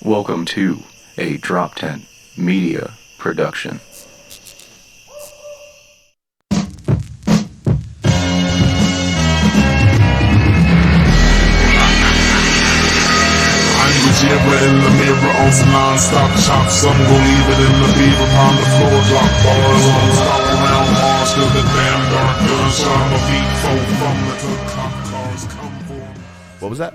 Welcome to a DropTent Media Production. Zebra in the mirror on some non-stop chops. Some gon' leave it in the beaver upon the floor. Drop bars on stop around Mars. Till the damn dark gunshot. I'm a beat folk from the clock cars come for. What was that?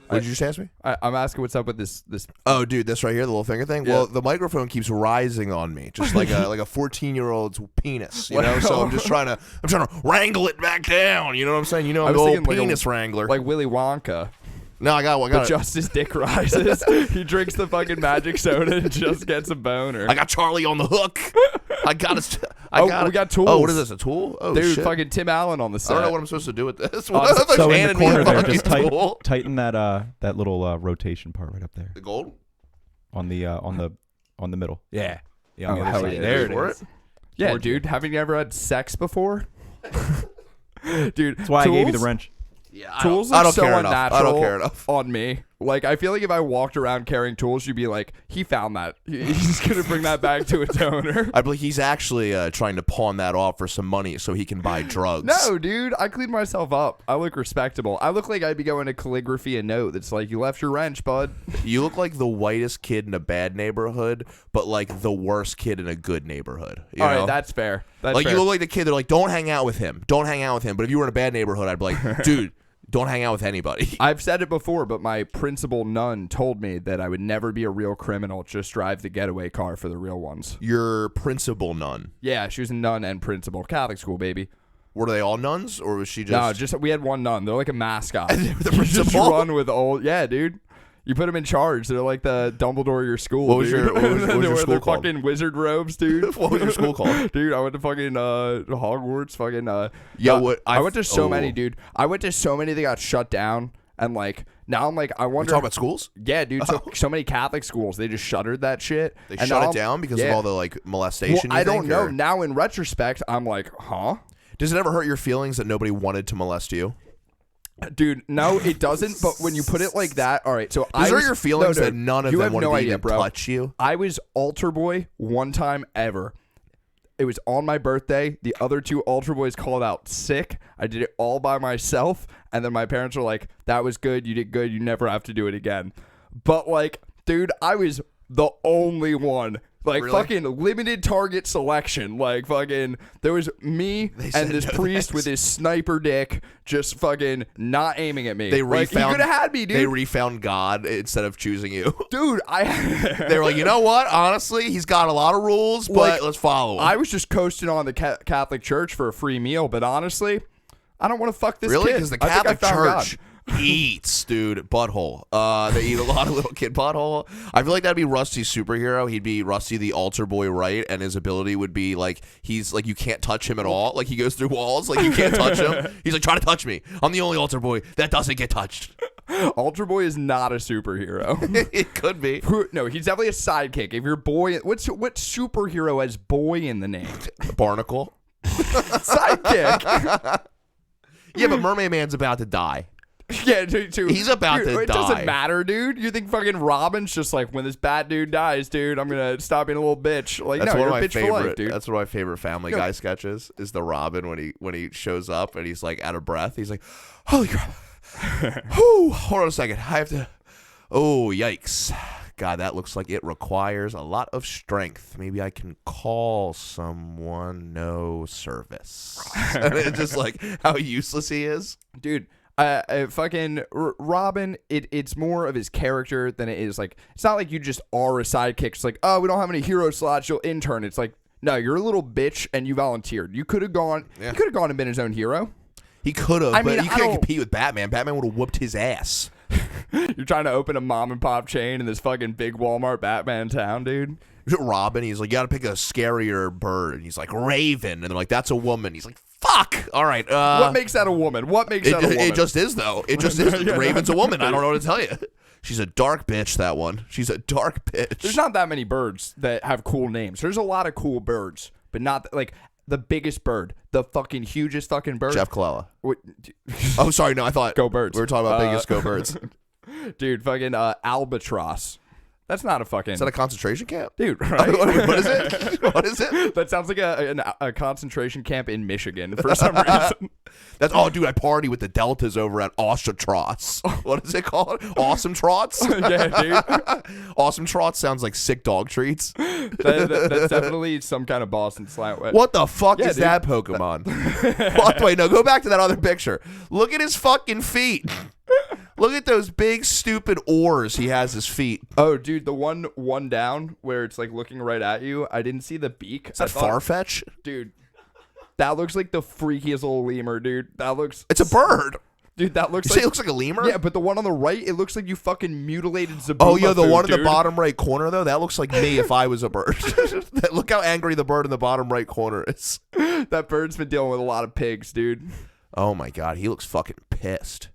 What did you just ask me? I'm asking what's up with this. Oh, dude, this right here, the little finger thing. Yeah. Well, the microphone keeps rising on me, just like a 14-year-old's penis, you know. So I'm trying to wrangle it back down. You know what I'm saying? You know, I'm the old penis wrangler. Like Willy Wonka. No, I got But just his dick rises. He drinks the fucking magic soda and just gets a boner. I got Charlie on the hook. We got tools. Oh, what is this? A tool? Oh, dude, shit. fucking Tim Allen on the set. I don't know what I'm supposed to do with this. So in the corner there, just tool. tighten that little rotation part right up there The gold on the middle. Yeah. Oh, hell yeah. There it is. Yeah, Georgia. dude. Haven't you ever had sex before? Dude, That's why I gave you the wrench. Yeah, tools I are don't so care enough. unnatural I don't care enough. on me. Like, I feel like if I walked around carrying tools, you'd be like, he found that. He's going to bring that back to its owner. I believe he's actually trying to pawn that off for some money so he can buy drugs. No, dude. I cleaned myself up. I look respectable. I look like I'd be going to calligraphy a note that's like, you left your wrench, bud. You look like the whitest kid in a bad neighborhood, but like the worst kid in a good neighborhood. You All know? right, that's fair. That's like fair. you look like the kid. They're like, don't hang out with him. Don't hang out with him. But if you were in a bad neighborhood, I'd be like, dude, don't hang out with anybody. I've said it before, but my principal nun told me that I would never be a real criminal. Just drive the getaway car for the real ones. Your principal nun. Yeah, she was a nun and principal. Catholic school, baby. Were they all nuns, or was she just? No, just we had one nun. They're like a mascot. And they were the You just principal? run with old. Yeah, dude. You put them in charge. They're like the Dumbledore of your school. What was dude. your- what was- what was They your wear school their called? fucking wizard robes, dude. What was your school called? Dude, I went to fucking Hogwarts. Fucking Yo, what? I went to so many, dude. I went to so many that got shut down, and like now I'm like, I We wonder. talking about schools? Yeah, dude. So many Catholic schools, they just shuttered that shit. They And shut now it down because of yeah. all the like molestation. Well, you I don't think, know. or- Now in retrospect, I'm like, huh? Does it ever hurt your feelings that nobody wanted to molest you? Dude, no, it doesn't. But when you put it like that, all right. So Does I it hurt was, your feelings no, that none of you them have wanted no to idea, even bro. touch you? I was altar boy one time ever. It was on my birthday. The other two altar boys called out sick. I did it all by myself, and then my parents were like, "That was good. You did good. You never have to do it again." But like, dude, I was the only one. Like, Really? fucking limited target selection. Like, fucking, there was me They and said this no priest thanks. with his sniper dick just fucking not aiming at me. They like, he refound. could have had me, dude. They refound God instead of choosing you. Dude, They were like, you know what? Honestly, he's got a lot of rules, but Like, let's follow him. I was just coasting on the Catholic Church for a free meal, but honestly, I don't want to fuck this really? kid. Because the I think I Catholic found Church God. eats, dude, butthole. They eat a lot of little kid butthole. I feel like that'd be Rusty's superhero. He'd be Rusty the altar boy, right? And his ability would be like, he's like, you can't touch him at all. Like, he goes through walls. Like, you can't touch him. He's like, try to touch me. I'm the only altar boy that doesn't get touched. Altar Boy is not a superhero. It could be. No, he's definitely a sidekick. If you're boy, what superhero has boy in the name? Barnacle. Sidekick. Yeah, but Mermaid Man's about to die. Yeah, dude. He's about to It die. doesn't matter, dude. You think fucking Robin's just like, when this bad dude dies, dude, I'm gonna stop being a little bitch. Like, That's no, one you're of a my bitch for life, favorite. dude. That's one of my favorite Family Guy sketches. Is the Robin when he shows up and he's like out of breath. He's like, "Holy crap! Whew, hold on a second. I have to. Oh, yikes! God, that looks like it requires a lot of strength. Maybe I can call someone. No service." And it's just like how useless he is. Dude, fucking Robin, it's more of his character than it is like, it's not like you just are a sidekick. It's like, oh, we don't have any hero slots, you'll intern. It's like, no, you're a little bitch and you volunteered. You could have gone and been his own hero. He could have, I mean, but you I can't don't- compete with Batman. Batman would have whooped his ass. You're trying to open a mom and pop chain in this fucking big Walmart Batman town, dude. Robin, he's like, you gotta pick a scarier bird. And he's like, Raven. And they're like, that's a woman. He's like, fuck. All right. What makes that a woman? What makes that a woman? It just is, though. It just is. Yeah, Raven's a no. woman. I don't know what to tell you. She's a dark bitch, that one. She's a dark bitch. There's not that many birds that have cool names. There's a lot of cool birds, but not like the biggest bird, the fucking hugest fucking bird. Jeff Colella. What, Oh, sorry. No, I thought. Go Birds. We were talking about biggest Go Birds. dude, fucking albatross. That's not a fucking... Is that a concentration camp? Dude, right? What is it? What is it? That sounds like a concentration camp in Michigan for some reason. Dude, I party with the Deltas over at Trots. What is it called? Awesome Trots? Yeah, dude. Awesome Trots sounds like sick dog treats. That's definitely some kind of Boston slant. What the fuck is dude. that Pokemon? Wait, no, go back to that other picture. Look at his fucking feet. Look at those big stupid oars he has his feet. Oh, dude, the one down where it's like looking right at you. I didn't see the beak. Is that Farfetch? Dude, that looks like the freakiest little lemur, dude. It's a bird. Dude, that looks You like... say it looks like a lemur? Yeah, but the one on the right, it looks like you fucking mutilated Zabuma. Oh, yeah, the food, one in dude. the bottom right corner, though, that looks like me if I was a bird. Look how angry the bird in the bottom right corner is. That bird's been dealing with a lot of pigs, dude. Oh, my God. He looks fucking pissed.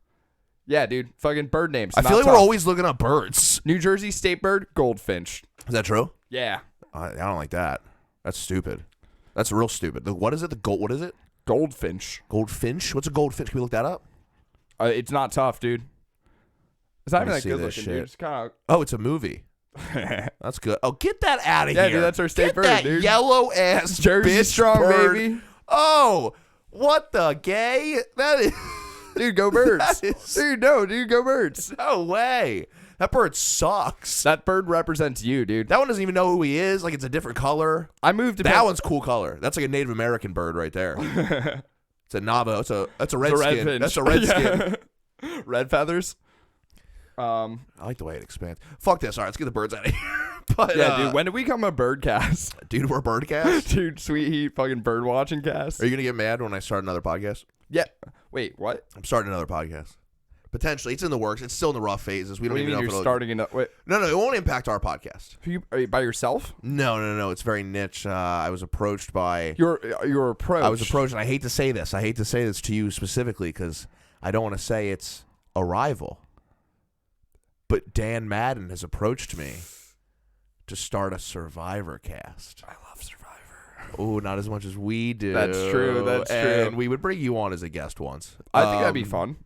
Yeah, dude. Fucking bird names. I feel like we're always looking up birds. New Jersey state bird, goldfinch. Is that true? Yeah. I don't like that. That's stupid. That's real stupid. What is it? What is it? Goldfinch. Goldfinch? What's a goldfinch? Can we look that up? It's not tough, dude. It's not Let me even that see good this looking, shit. dude. It's kind Oh, it's a movie. That's good. Oh, get that out of Yeah, here. dude, that's our state Get bird, that dude. yellow ass Jersey bitch strong, bird. baby. Oh, what the gay? That is... Dude, go birds. That is- Dude, no, dude, go birds. No way. That bird sucks. That bird represents you, dude. That one doesn't even know who he is. Like, it's a different color. I moved to That one's cool color. That's like a Native American bird right there. It's a Navajo. That's a red skin. finch. That's a red skin. Red feathers. I like the way it expands. Fuck this. All right, let's get the birds out of here. But, Yeah, dude, when did we come a bird cast? dude, we're birdcast. Dude, sweet heat fucking bird watching cast. Are you gonna get mad when I start another podcast? Yeah. Wait, what? I'm starting another podcast. Potentially, it's in the works. It's still in the rough phases. We don't What do you even mean know if you're it'll... starting in wait, No, it won't impact our podcast. are you by yourself? No. It's very niche. I was approached by. You're approached. I was approached, and I hate to say this. I hate to say this to you specifically because I don't want to say it's a rival. But Dan Madden has approached me to start a Survivor cast. I love Survivor. Oh, not as much as we do. That's true. That's and true. we would bring you on as a guest once. I think that'd be fun.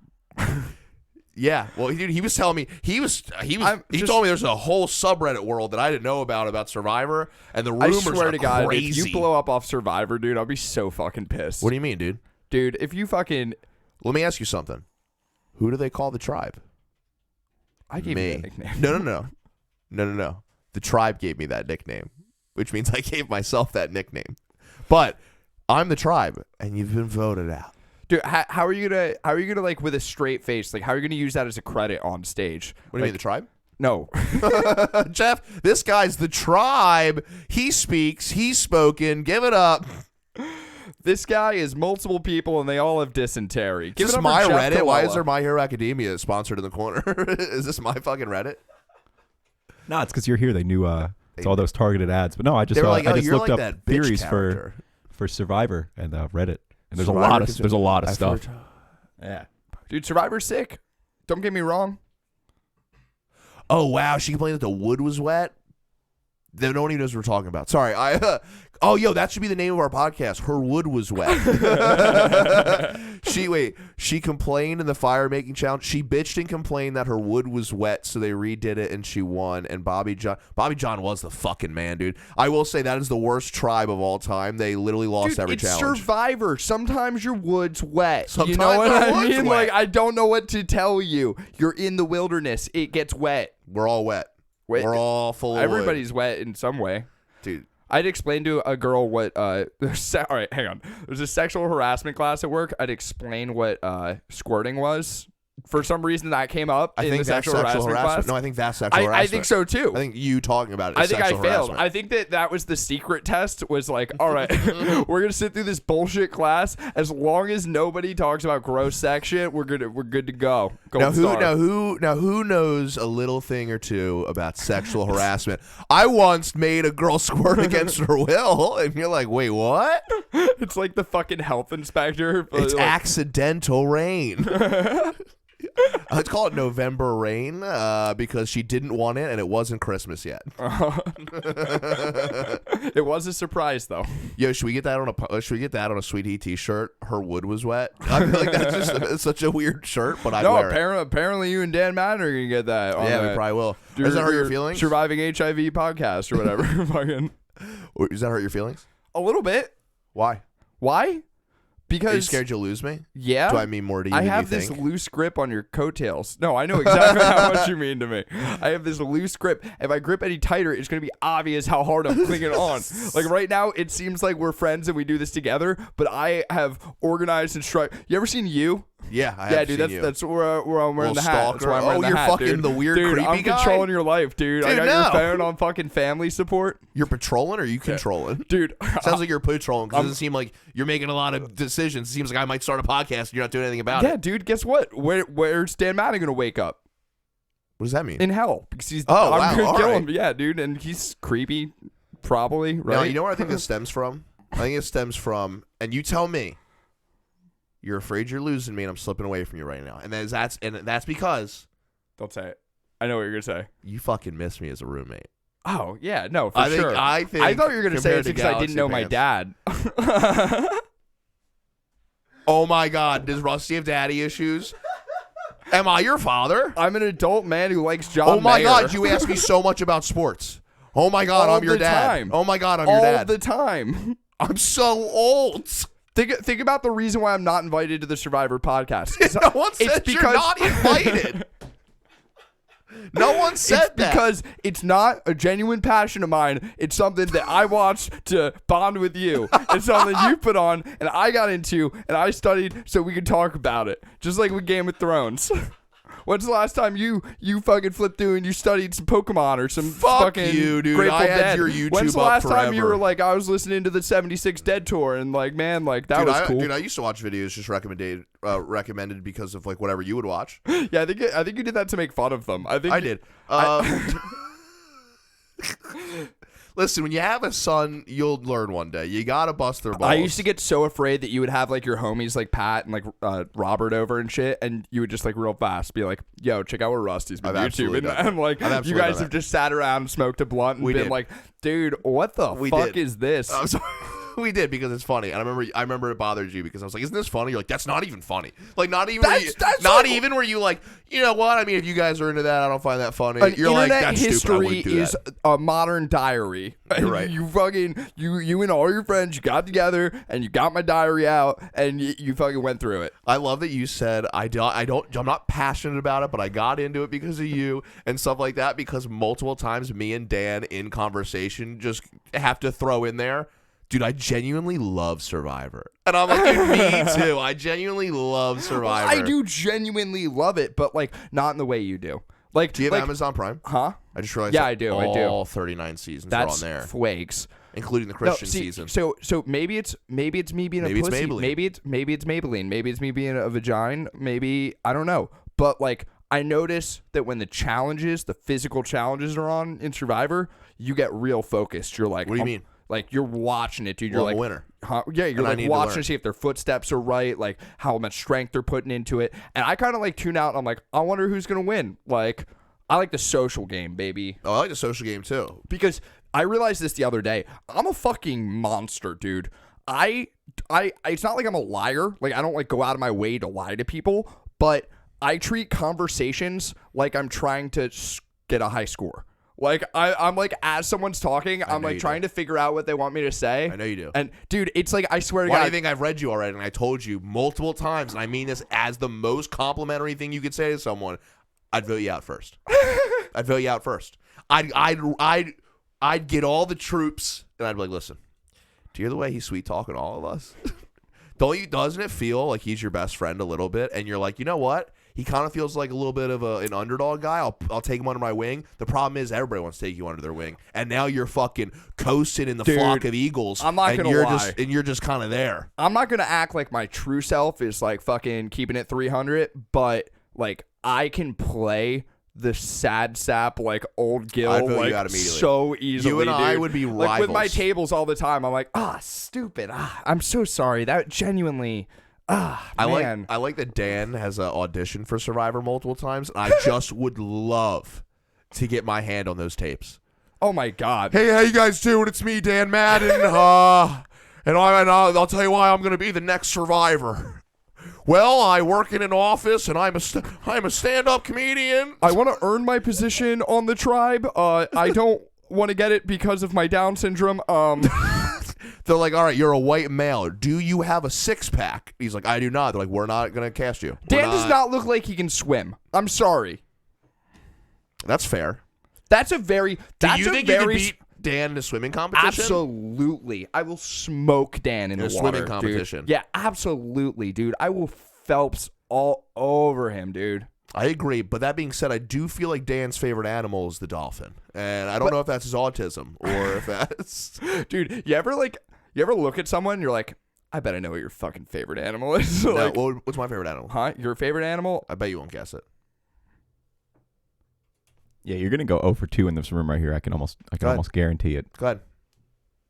Yeah. Well, dude, he was telling me he told me there's a whole subreddit world that I didn't know about Survivor, and the I rumors swear are to God, crazy. if you blow up off Survivor, dude, I'll be so fucking pissed. What do you mean, dude? Dude, if you fucking... Let me ask you something. Who do they call the tribe? I gave Me. you that nickname. No. The tribe gave me that nickname, which means I gave myself that nickname. But I'm the tribe, and you've been voted out. Dude, how are you gonna like with a straight face, like how are you gonna use that as a credit on stage? What do you mean, the tribe? No. Geoff, this guy's the tribe. He speaks. He's spoken. Give it up. This guy is multiple people and they all have dysentery. Is Give it this up for my Jeff Reddit? Why is Colella. there My Hero Academia sponsored in the corner? Is this my fucking Reddit? No, it's because you're here. They knew it's all those targeted ads. But no, I just They were like, I oh, just you're looked like up that bitch theories character. for Survivor and Reddit, and there's Survivor there's a lot of I've stuff. heard- Yeah. Dude, Survivor's sick. Don't get me wrong. Oh, wow. She complained that the wood was wet. No one even knows what we're talking about. Sorry. That should be the name of our podcast. Her wood was wet. She complained in the fire making challenge. She bitched and complained that her wood was wet, so they redid it and she won. And Bobby John was the fucking man, dude. I will say that is the worst tribe of all time. They literally lost Dude, every it's challenge. Survivor. Sometimes your wood's wet. Sometimes you know what the I wood's mean? wet. Like, I don't know what to tell you. You're in the wilderness. It gets wet. We're all wet. Wait, We're all full of wood. Everybody's wet in some way. Dude. I'd explain to a girl what all right, hang on. There's a sexual harassment class at work. I'd explain what squirting was. For some reason that came up I in think the that's sexual harassment class. No, I think that's sexual harassment. I think so too. I think you talking about it I is think I sexual failed. harassment. I think that was the secret test was like, all right, we're going to sit through this bullshit class. As long as nobody talks about gross sex shit, we're good to go. Now Gold who knows a little thing or two about sexual harassment? I once made a girl squirt against her will, and you're like, wait, what? star. It's like the fucking health inspector. It's like, accidental rain. Let's call it November rain because she didn't want it and it wasn't Christmas yet. It was a surprise though. Yo, should we get that on a Sweet Heat t-shirt? Her wood was wet. I feel like that's just such a weird shirt, but I'd wear it. Apparently you and Dan Madden are gonna get that. Yeah, we probably will. Does that hurt your feelings? Surviving HIV podcast or whatever. Fucking. Does that hurt your feelings? A little bit. Why? Why? Because are you scared you'll lose me? Yeah. Do I mean more to you I than have you this think? loose grip on your coattails. No, I know exactly how much you mean to me. I have this loose grip. If I grip any tighter, it's going to be obvious how hard I'm clinging on. Like right now, it seems like we're friends and we do this together, but I have organized and struck. You ever seen You? Yeah, I have dude, seen you. that's where I'm wearing the hat. Stalker. That's why I'm wearing the you're hat, fucking dude. the weird, dude, creepy I'm guy? controlling your life, dude. I got no. your phone on fucking family support. You're patrolling or are you controlling? Dude. Sounds like you're patrolling because it doesn't seem like you're making a lot of decisions. It seems like I might start a podcast and you're not doing anything about it. Yeah, dude, guess what? Where's Dan Madden going to wake up? What does that mean? In hell. Because he's Oh, I'm wow, going to all kill right. him. Yeah, dude, and he's creepy, probably, right? No, you know where I think this stems from? I think it stems from, and you tell me, you're afraid you're losing me and I'm slipping away from you right now. And that's because Don't say it. I know what you're going to say. you fucking miss me as a roommate. Oh, yeah, no, for sure. I thought you were going to say compared it to because I didn't know my dad. Oh my God, does Rusty have daddy issues? Am I your father? I'm an adult man who likes John Oh my Mayer. God, you ask me so much about sports. Oh my God, All I'm your the dad. time. Oh my God, I'm your dad. All the time. I'm so old. Think about the reason why I'm not invited to the Survivor podcast. No one said because you're not invited. No one said it's that. because it's not a genuine passion of mine. It's something that I watched to bond with you. It's something you put on and I got into and I studied so we could talk about it. Just like with Game of Thrones. When's the last time you fucking flipped through and you studied some Pokemon or some fucking you, dude. Grateful I had Dead? your YouTube When's the up last time you forever. were like, I was listening to the 76 Dead tour and like, man, like that Dude, was cool. Dude, I used to watch videos just recommended because of like whatever you would watch. Yeah, I think you did that to make fun of them. I think I did. Listen, when you have a son, you'll learn one day. You gotta bust their balls. I used to get so afraid that you would have like your homies like Pat and like Robert over and shit, and you would just like real fast be like, "Yo, check out what Rusty's been I've YouTubing." absolutely done that. And like I've you absolutely guys done have that. just sat around and smoked a blunt and We been did. like, "Dude, what the We fuck did. is this?" I'm sorry. We did because it's funny. And I remember it bothered you because I was like, "Isn't this funny?" You're like, "That's not even funny." Like not even That's not like- even where you like, you know what? I mean, if you guys are into that, I don't find that funny. An You're like, internet "That's stupid. I history wouldn't do is that." a modern diary. You're right. You fucking you and all your friends, you got together and you got my diary out and you fucking went through it. I love that you said I'm not passionate about it, but I got into it because of you and stuff like that. Because multiple times, me and Dan in conversation just have to throw in there, dude, I genuinely love Survivor, and I'm like, dude, me too. I genuinely love Survivor. I do genuinely love it, but like not in the way you do. Like, Do you have like, Amazon Prime? huh? I just realized. Yeah, that I do. All 39 seasons That's are on there, flakes. including the No, Christian see, season. So maybe it's me being Maybe a it's pussy. Maybelline. Maybe it's Maybelline. Maybe it's me being a vagina. Maybe I don't know. But like I notice that when the physical challenges are on in Survivor, you get real focused. You're like, What do you mean? Like you're watching it, dude. You're Well, I'm like, a winner. huh? Yeah, you're And I like need to watching learn. to see if their footsteps are right, like how much strength they're putting into it. And I kind of like tune out. And I'm like, I wonder who's gonna win. Like, I like the social game, baby. Oh, I like the social game too. Because I realized this the other day. I'm a fucking monster, dude. I it's not like I'm a liar. Like I don't like go out of my way to lie to people, but I treat conversations like I'm trying to get a high score. Like I'm like as someone's talking, I'm know like you trying to figure out what they want me to say. I know you do. And dude, it's like I swear to Why do God. you think I've read you already? And I told you multiple times, and I mean this as the most complimentary thing you could say to someone. I'd vote you out first. I'd vote you out first. I'd get all the troops, and I'd be like, listen, do you hear the way he's sweet talking to all of us? Doesn't it feel like he's your best friend a little bit? And you're like, you know what? He kind of feels like a little bit of an underdog guy. I'll take him under my wing. The problem is everybody wants to take you under their wing, and now you're fucking coasting in the Dude, flock of eagles. I'm not and gonna you're lie. you're just kind of there. I'm not gonna act like my true self is like fucking keeping it 300, but like I can play the sad sap like old Gil I'd vote you like out immediately. so easily. You and I dude. would be like with my rivals. tables all the time. I'm like, stupid. I'm so sorry. That genuinely, Man. I like that Dan has auditioned for Survivor multiple times. And I just would love to get my hand on those tapes. Oh my God. Hey, how you guys doing? It's me, Dan Madden. And I'll tell you why I'm going to be the next Survivor. Well, I work in an office, and I'm a stand-up comedian. I want to earn my position on the tribe. I don't want to get it because of my Down syndrome. They're like, all right, you're a white male. Do you have a six-pack? He's like, I do not. They're like, we're not going to cast you. Dan does not look like he can swim. I'm sorry. That's fair. That's a very. Do you think you can beat Dan in a swimming competition? Absolutely. I will smoke Dan in the water, swimming competition. Dude. Yeah, absolutely, dude. I will Phelps all over him, dude. I agree, but that being said, I do feel like Dan's favorite animal is the dolphin, and I don't know if that's his autism or if that's. Dude, you ever look at someone and you're like, I bet I know what your fucking favorite animal is. No, what's my favorite animal? Huh? Your favorite animal? I bet you won't guess it. Yeah, you're gonna go 0 for 2 in this room right here. I can almost guarantee it. Go ahead.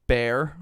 Bear.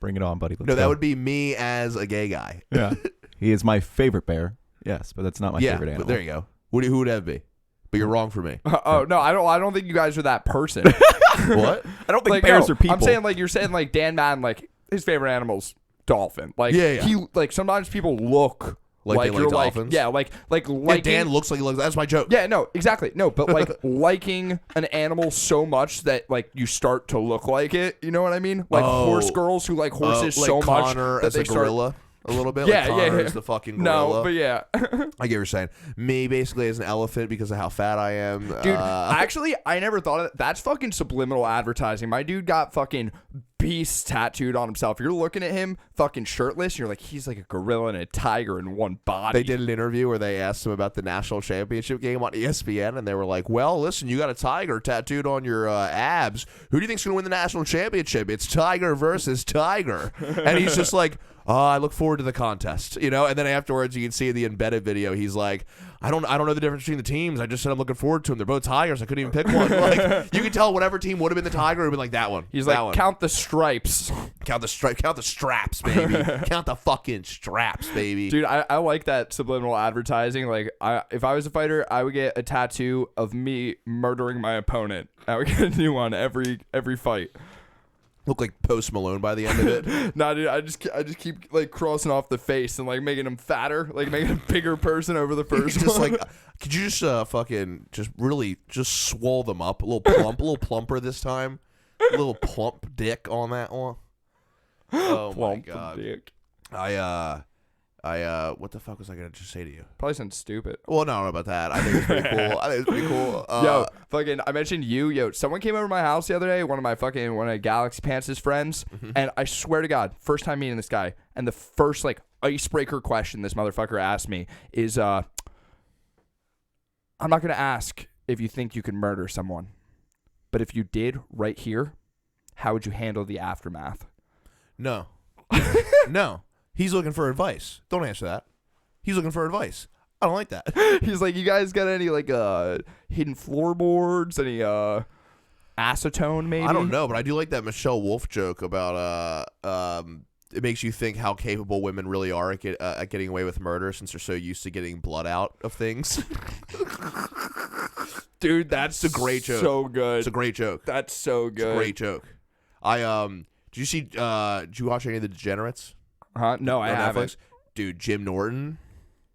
Bring it on, buddy. Let's No, that go. would be me as a gay guy. Yeah. He is my favorite bear. Yes, but that's not my favorite animal. But there you go. Who would that be? But you're wrong for me. Oh no, I don't think you guys are that person. What? I don't think Like, bears no, are people. I'm saying like you're saying like Dan Madden, like his favorite animal's dolphin. Like Yeah. he like sometimes people look Like they like you're dolphins? yeah, like Yeah, Dan looks like he looks. That's my joke. Yeah, no, exactly. No, but like liking an animal so much that like you start to look like it. You know what I mean? Like horse girls who like horses like so Connor much that as they a gorilla. A little bit. Yeah, like Connor yeah. is the fucking gorilla. No, but yeah. I get what you're saying. Me basically as an elephant because of how fat I am. Dude, actually, I never thought of that. That's fucking subliminal advertising. My dude got fucking beast tattooed on himself. You're looking at him fucking shirtless. You're like, he's like a gorilla and a tiger in one body. They did an interview where they asked him about the national championship game on ESPN, and they were like, well, listen, you got a tiger tattooed on your abs. Who do you think's going to win the national championship? It's Tiger versus Tiger. And he's just like, I look forward to the contest, you know. And then afterwards, you can see in the embedded video, he's like, I don't know the difference between the teams. I just said I'm looking forward to them. They're both tigers. I couldn't even pick one. Like you can tell whatever team would have been the tiger would have been like that one. He's that like, one. count the stripes. Count the straps, baby. Count the fucking straps, baby. Dude, I like that subliminal advertising. Like, if I was a fighter, I would get a tattoo of me murdering my opponent. I would get a new one every fight. Look like Post Malone by the end of it. Nah, dude, I just keep like crossing off the face and like making him fatter, like making a bigger person over the first Just one. like, could you just fucking just really just swole them up a little plumper this time, a little plump dick on that one. Oh Plump my god! dick. What the fuck was I gonna just say to you? Probably sounds stupid. Well, no, I don't know about that. I think it's pretty cool. Yo, fucking, I mentioned you. Yo, someone came over to my house the other day, one of Galaxy Pants' friends, and I swear to God, first time meeting this guy, and the first, like, icebreaker question this motherfucker asked me is, I'm not going to ask if you think you can murder someone, but if you did right here, how would you handle the aftermath? No. No. He's looking for advice. Don't answer that. He's looking for advice. I don't like that. He's like, you guys got any, like, hidden floorboards, any, acetone, maybe? I don't know, but I do like that Michelle Wolf joke about it makes you think how capable women really are at getting away with murder since they're so used to getting blood out of things. Dude, that's a great joke. So good. It's a great joke. That's so good. It's a great joke. Did you watch any of The Degenerates? Huh? No, I on haven't. Netflix? Dude, Jim Norton,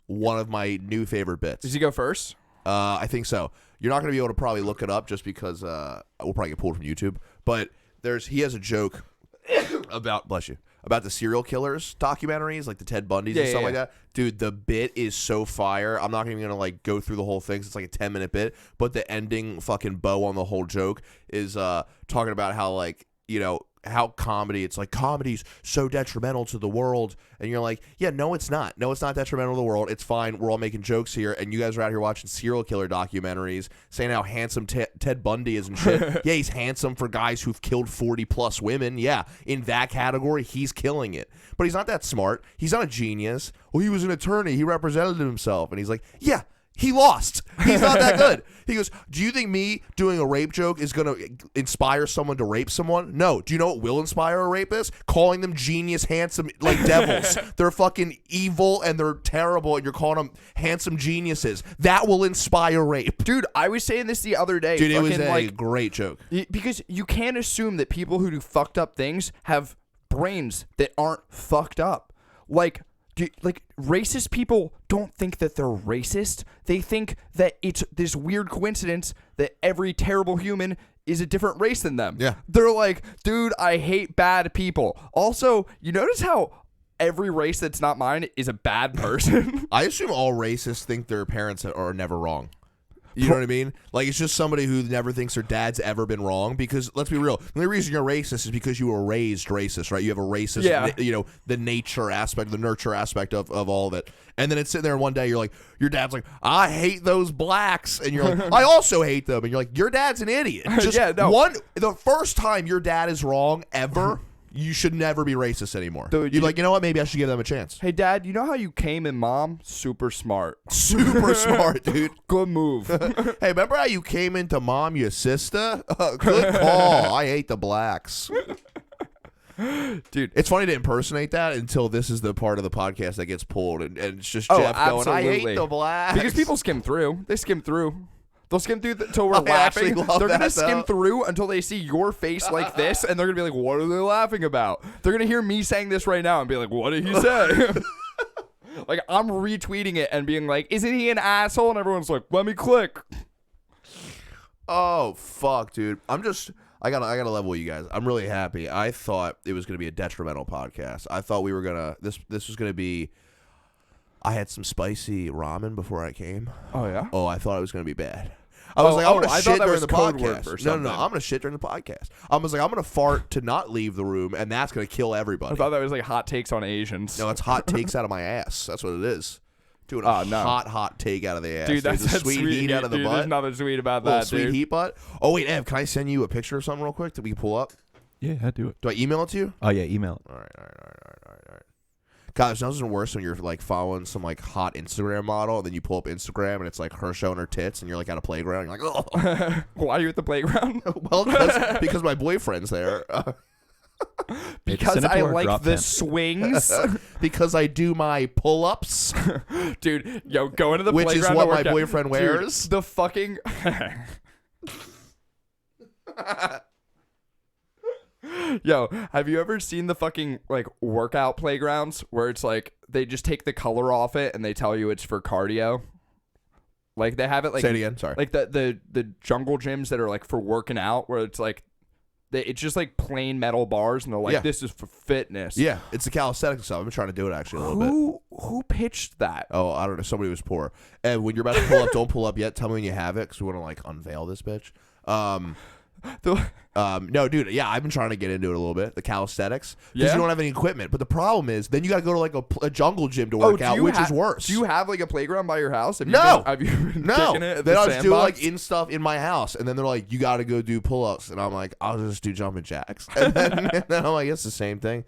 one of my new favorite bits. Does he go first? I think so. You're not going to be able to probably look it up just because we'll probably get pulled from YouTube. But he has a joke about the serial killers documentaries, like the Ted Bundys and stuff like that. Dude, the bit is so fire. I'm not even going to like go through the whole thing. It's like a 10-minute bit. But the ending fucking bow on the whole joke is talking about how like, you know, how comedy's so detrimental to the world, and you're like, yeah, no, it's not detrimental to the world. It's fine. We're all making jokes here, and you guys are out here watching serial killer documentaries, saying how handsome Ted Bundy is and shit. Yeah, he's handsome for guys who've killed 40+ women. Yeah, in that category, he's killing it. But he's not that smart. He's not a genius. Well, he was an attorney. He represented himself, and he's like, yeah. He lost. He's not that good. He goes, do you think me doing a rape joke is going to inspire someone to rape someone? No. Do you know what will inspire a rapist? Calling them genius, handsome, like devils. They're fucking evil and they're terrible, and you're calling them handsome geniuses. That will inspire rape. Dude, I was saying this the other day. Dude, it was a great joke. Because you can't assume that people who do fucked up things have brains that aren't fucked up. Like racist people don't think that they're racist. They think that it's this weird coincidence that every terrible human is a different race than them. Yeah. They're like, dude, I hate bad people. Also, you notice how every race that's not mine is a bad person? I assume all racists think their parents are never wrong. You know what I mean? Like, it's just somebody who never thinks their dad's ever been wrong. Because let's be real, the only reason you're racist is because you were raised racist, right? You have a racist, the nature aspect, the nurture aspect of all of it. And then it's sitting there one day, you're like, your dad's like, I hate those blacks. And you're like, I also hate them. And you're like, your dad's an idiot. Just the first time your dad is wrong ever, you should never be racist anymore. Dude, you're like, you know what? Maybe I should give them a chance. Hey, Dad, you know how you came in Mom? Super smart. Super smart, dude. Good move. Hey, remember how you came into Mom, your sister? Good call. I hate the blacks. Dude, it's funny to impersonate that until this is the part of the podcast that gets pulled, and it's just Geoff going, I hate the blacks. Because people skim through. They skim through. They'll skim through until we're laughing. They're going to skim through until they see your face like this, and they're going to be like, what are they laughing about? They're going to hear me saying this right now and be like, what did he say? Like, I'm retweeting it and being like, isn't he an asshole? And everyone's like, let me click. Oh, fuck, dude. I gotta level you guys. I'm really happy. I thought it was going to be a detrimental podcast. I thought we were going to, this was going to be, I had some spicy ramen before I came. Oh, yeah? Oh, I thought it was going to be bad. I was like, I'm going to shit during the podcast. No, I'm going to shit during the podcast. I was like, I'm going to fart to not leave the room, and that's going to kill everybody. I thought that was like hot takes on Asians. No, it's hot takes out of my ass. That's what it is. Doing a hot take out of the ass. Dude, that's the sweet heat out of the butt. There's nothing sweet about that, sweet heat butt. Oh, wait, Ev, can I send you a picture of something real quick that we can pull up? Yeah, do it. Do I email it to you? Oh, yeah, email it. All right. God, there's nothing worse when you're like following some like hot Instagram model, and then you pull up Instagram and it's like her showing her tits, and you're like at a playground. You're like, oh. Why are you at the playground? Well, because my boyfriend's there. Because I like the swings. Because I do my pull-ups. Dude, go into the which playground. Which is what my boyfriend wears. Dude, the fucking... Yo, have you ever seen the fucking like workout playgrounds where it's like they just take the color off it and they tell you it's for cardio? Like they have it like... Say it again, sorry. Like the jungle gyms that are like for working out, where it's like it's just like plain metal bars, and they're like, this is for fitness. Yeah, it's the calisthenics stuff. I've been trying to do it actually a little bit. Who pitched that? Oh, I don't know. Somebody was poor. And when you're about to pull up, don't pull up yet. Tell me when you have it, because we want to like unveil this bitch. No, dude. Yeah, I've been trying to get into it a little bit. The calisthenics, because you don't have any equipment. But the problem is, then you got to go to like a jungle gym to work out, which is worse. Do you have like a playground by your house? No. Have you been kicking it at then the I was doing like sandbox? stuff in my house, and then they're like, you got to go do pull-ups, and I'm like, I'll just do jumping jacks, and then I'm like, it's the same thing.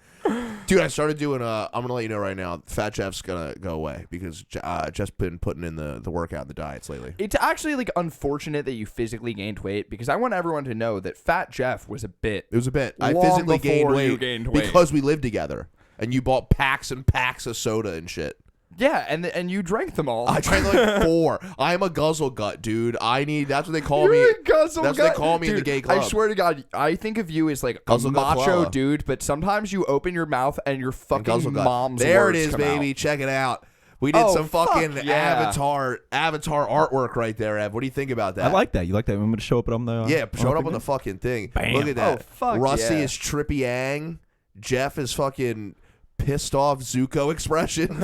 Dude, I started doing I'm gonna let you know right now, Fat Jeff's gonna go away because Jeff's been putting in the workout and the diets lately. It's actually like unfortunate that you physically gained weight, because I want everyone to know that Fat Jeff was a bit. It was a bit. I Long physically before you gained gained weight weight. because we lived together, and you bought packs and packs of soda and shit. Yeah, and you drank them all. I drank like 4. I am a guzzle gut, dude. That's what they call You're me. a guzzle That's gut. what they call me in the Dude, gay club. I swear to God, I think of you as like Guzzle a gut macho Flella. dude, but sometimes you open your mouth and your fucking Guzzle gut. mom's There words it is, come baby. out. Check it out. We did some fuck fucking yeah. avatar artwork right there, Ev. What do you think about that? I like that. You like that? I'm going to show up on the... Yeah, showed up on thing? the fucking thing. Bam. Look at that. Oh, fuck Rusty yeah. is Trippy Ang. Geoff is fucking pissed off Zuko expression.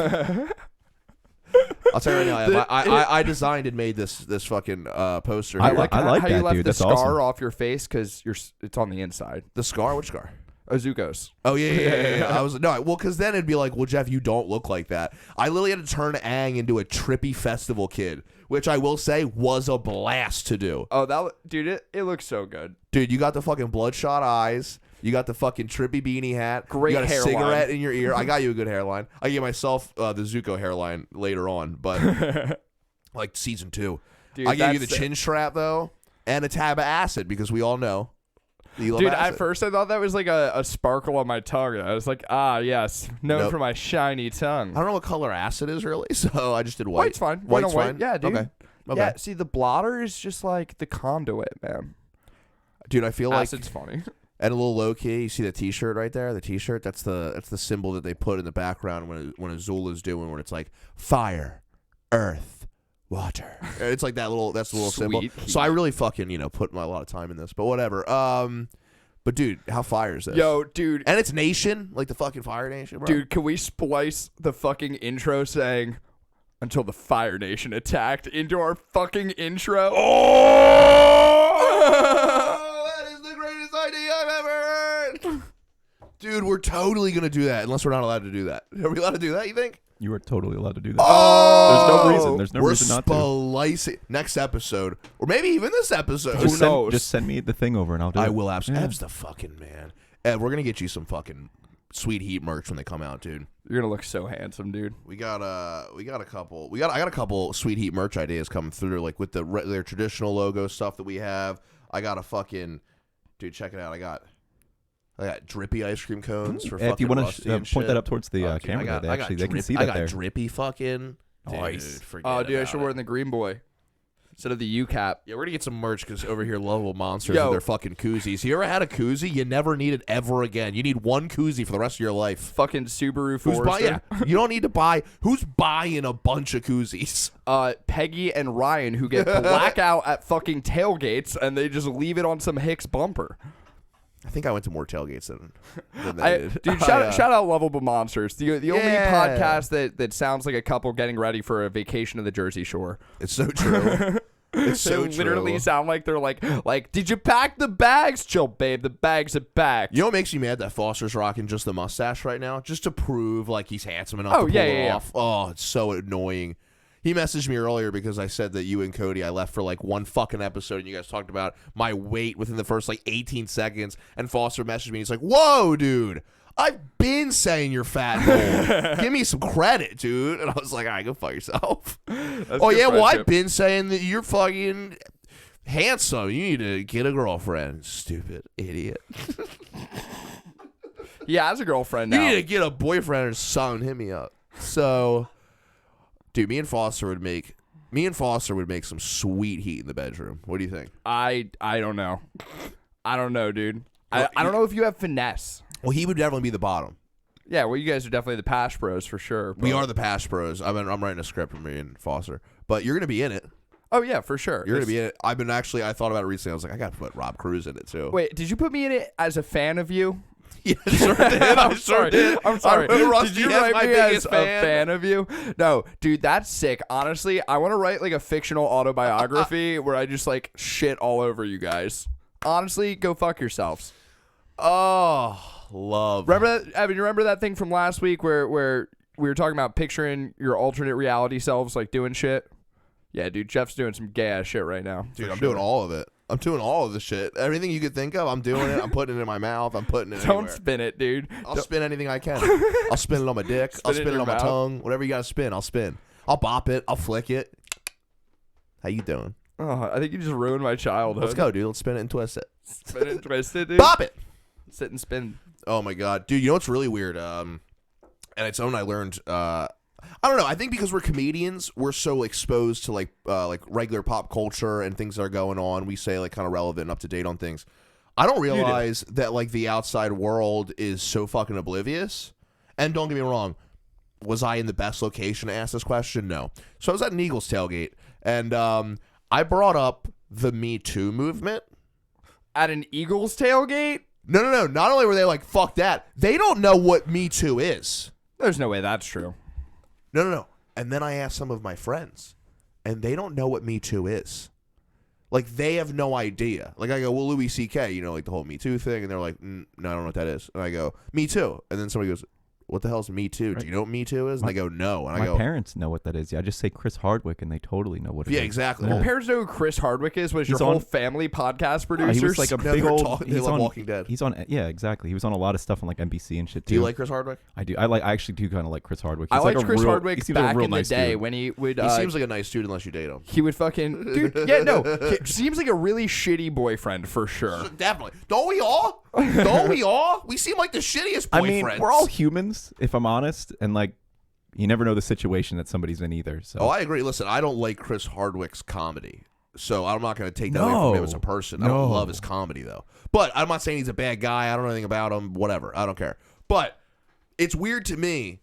I'll tell you right now, Ev, I designed and made this fucking poster. I here. like how that, you left dude. the That's scar awesome. off your face because it's on the inside. The scar? Which scar? Zuko's. Oh yeah. I was because then it'd be like, well, Geoff, you don't look like that. I literally had to turn Aang into a trippy festival kid, which I will say was a blast to do. Oh, dude, it looks so good. Dude, you got the fucking bloodshot eyes. You got the fucking trippy beanie hat. Great You got a hairline. cigarette in your ear. I got you a good hairline. I get myself the Zuko hairline later on, but like season 2. Dude, I gave you the that's- chin strap though, and a tab of acid because we all know. You love Dude, acid. at first I thought that was like a sparkle on my tongue. I was like, ah, yes, known Nope. for my shiny tongue. I don't know what color acid is really, so I just did white. White's fine. White White's on white. fine. Yeah, dude. Okay. Yeah, see, the blotter is just like the conduit, man. Dude, I feel like Acid's funny. and a little low key. You see the T-shirt right there? The T-shirt. That's the symbol that they put in the background when Azula's doing, when it's like fire, earth, water. It's like that little. That's the little symbol. Sweet. So I really fucking put a lot of time in this, but whatever. But dude, how fire is this? Yo, dude. And it's Nation, like the fucking Fire Nation, bro. Dude, can we splice the fucking intro saying until the Fire Nation attacked into our fucking intro? Oh, that is the greatest idea I've ever heard. Dude, we're totally gonna do that unless we're not allowed to do that. Are we allowed to do that? You think? You are totally allowed to do that. Oh, There's no we're reason not to. splicing next episode, or maybe even this episode. Who Just knows? send me the thing over and I'll do it. I will absolutely. Yeah. Ev's the fucking man. Ev, we're gonna get you some fucking Sweet Heat merch when they come out, dude. You're gonna look so handsome, dude. I got a couple Sweet Heat merch ideas coming through, like with their traditional logo stuff that we have. I got a fucking dude. Check it out. I got drippy ice cream cones for If you fucking want Rusty to and point shit. that up towards the Dude, camera, I they got can see I that got there. drippy fucking Nice. Dude, forget Oh, dude, I about should it. wear the green boy instead of the U cap. Yeah, we're gonna get some merch because over here, Lovable Monsters Yo. with their fucking koozies. You ever had a koozie? You never need it ever again. You need one koozie for the rest of your life. Fucking Subaru Who's Forester. buying? You don't need to buy. Who's buying a bunch of koozies? Peggy and Ryan, who get blackout at fucking tailgates, and they just leave it on some Hicks bumper. I think I went to more tailgates than they did. Dude, shout out Lovable Monsters, the only Yeah. podcast that sounds like a couple getting ready for a vacation to the Jersey Shore. It's so true. It's so They literally true. sound like they're like, did you pack the bags? Chill, babe, the bags are back. You know what makes me mad? That Foster's rocking just the mustache right now, just to prove like he's handsome enough Oh, to pull yeah, it yeah, off. Oh, it's so annoying. He messaged me earlier because I said that you and Cody, I left for like one fucking episode and you guys talked about my weight within the first like 18 seconds. And Foster messaged me. He's like, whoa, dude, I've been saying you're fat and old. Give me some credit, dude. And I was like, all right, go fuck yourself. Oh, good yeah, well, friendship. I've been saying that you're fucking handsome. You need to get a girlfriend. Stupid idiot. He has a girlfriend You now. need to get a boyfriend or something. Hit me up. So, dude, me and Foster would make some sweet heat in the bedroom. What do you think? I don't know. I don't know, dude. I don't know if you have finesse. Well, he would definitely be the bottom. Yeah, well, you guys are definitely the Pash Bros for sure. We but- are the Pash Bros. I'm writing a script for me and Foster, but you're gonna be in it. Oh yeah, for sure. You're gonna be in it. I thought about it recently. I was like, I gotta put Rob Cruz in it too. Wait, did you put me in it as a fan of you? Yeah, sure did. I sure did. I'm sorry. I wrote Rusty Did you as write my me as biggest a fan of you? No, dude, that's sick. Honestly, I want to write like a fictional autobiography where I just like shit all over you guys. Honestly, go fuck yourselves. Oh, love. Remember that, Evan? You remember that thing from last week where we were talking about picturing your alternate reality selves like doing shit? Yeah, dude, Jeff's doing some gay ass shit right now. Dude, for I'm sure. doing all of it. I'm doing all of the shit. Everything you could think of, I'm doing it. I'm putting it in my mouth. I'm putting it Don't anywhere. spin it, dude. I'll spin anything I can. I'll spin it on my dick. I'll Spin it spin in it on your my mouth. tongue. Whatever you gotta spin, I'll spin. I'll bop it. I'll flick it. How you doing? Oh, I think you just ruined my childhood. Let's go, dude. Let's spin it and twist it. Spin and twist it, dude. Bop it. Sit and spin. Oh my god, dude. You know what's really weird? And it's something I learned. I don't know. I think because we're comedians, we're so exposed to like regular pop culture and things that are going on. We say like kind of relevant and up to date on things. I don't realize that like the outside world is so fucking oblivious. And don't get me wrong, was I in the best location to ask this question? No. So I was at an Eagles tailgate, and I brought up the Me Too movement. At an Eagles tailgate? No. Not only were they like, fuck that, they don't know what Me Too is. There's no way that's true. No. And then I asked some of my friends, and they don't know what Me Too is. Like, they have no idea. Like, I go, well, Louis C.K., like the whole Me Too thing, and they're like, no, I don't know what that is. And I go, Me Too. And then somebody goes, what the hell's Me Too? Do you know what Me Too is? And they go, no. And I My go, parents know what that is. Yeah, I just say Chris Hardwick, and they totally know what it is. yeah, exactly. Your parents know who Chris Hardwick is? Was your He's whole on- family podcast No, producers? he was like a No, big they're old. talking- they he's love on Walking Dead. He's on. Yeah, exactly. He was on a lot of stuff on like NBC and shit too. Do you like Chris Hardwick? I do. I actually do kind of like Chris Hardwick. I He's liked like a Chris real, Hardwick he seems like a back real in the nice day dude. when he would. He seems like a nice dude unless you date him. he would fucking dude. Yeah, no. He seems like a really shitty boyfriend for sure. Definitely. Don't we all? Don't we all? We seem like the shittiest I boyfriends. mean, we're all humans, if I'm honest, and like, you never know the situation that somebody's in either. So. Oh, I agree. Listen, I don't like Chris Hardwick's comedy, so I'm not going to take that away from him as a person. I don't love his comedy, though. But I'm not saying he's a bad guy. I don't know anything about him. Whatever. I don't care. But it's weird to me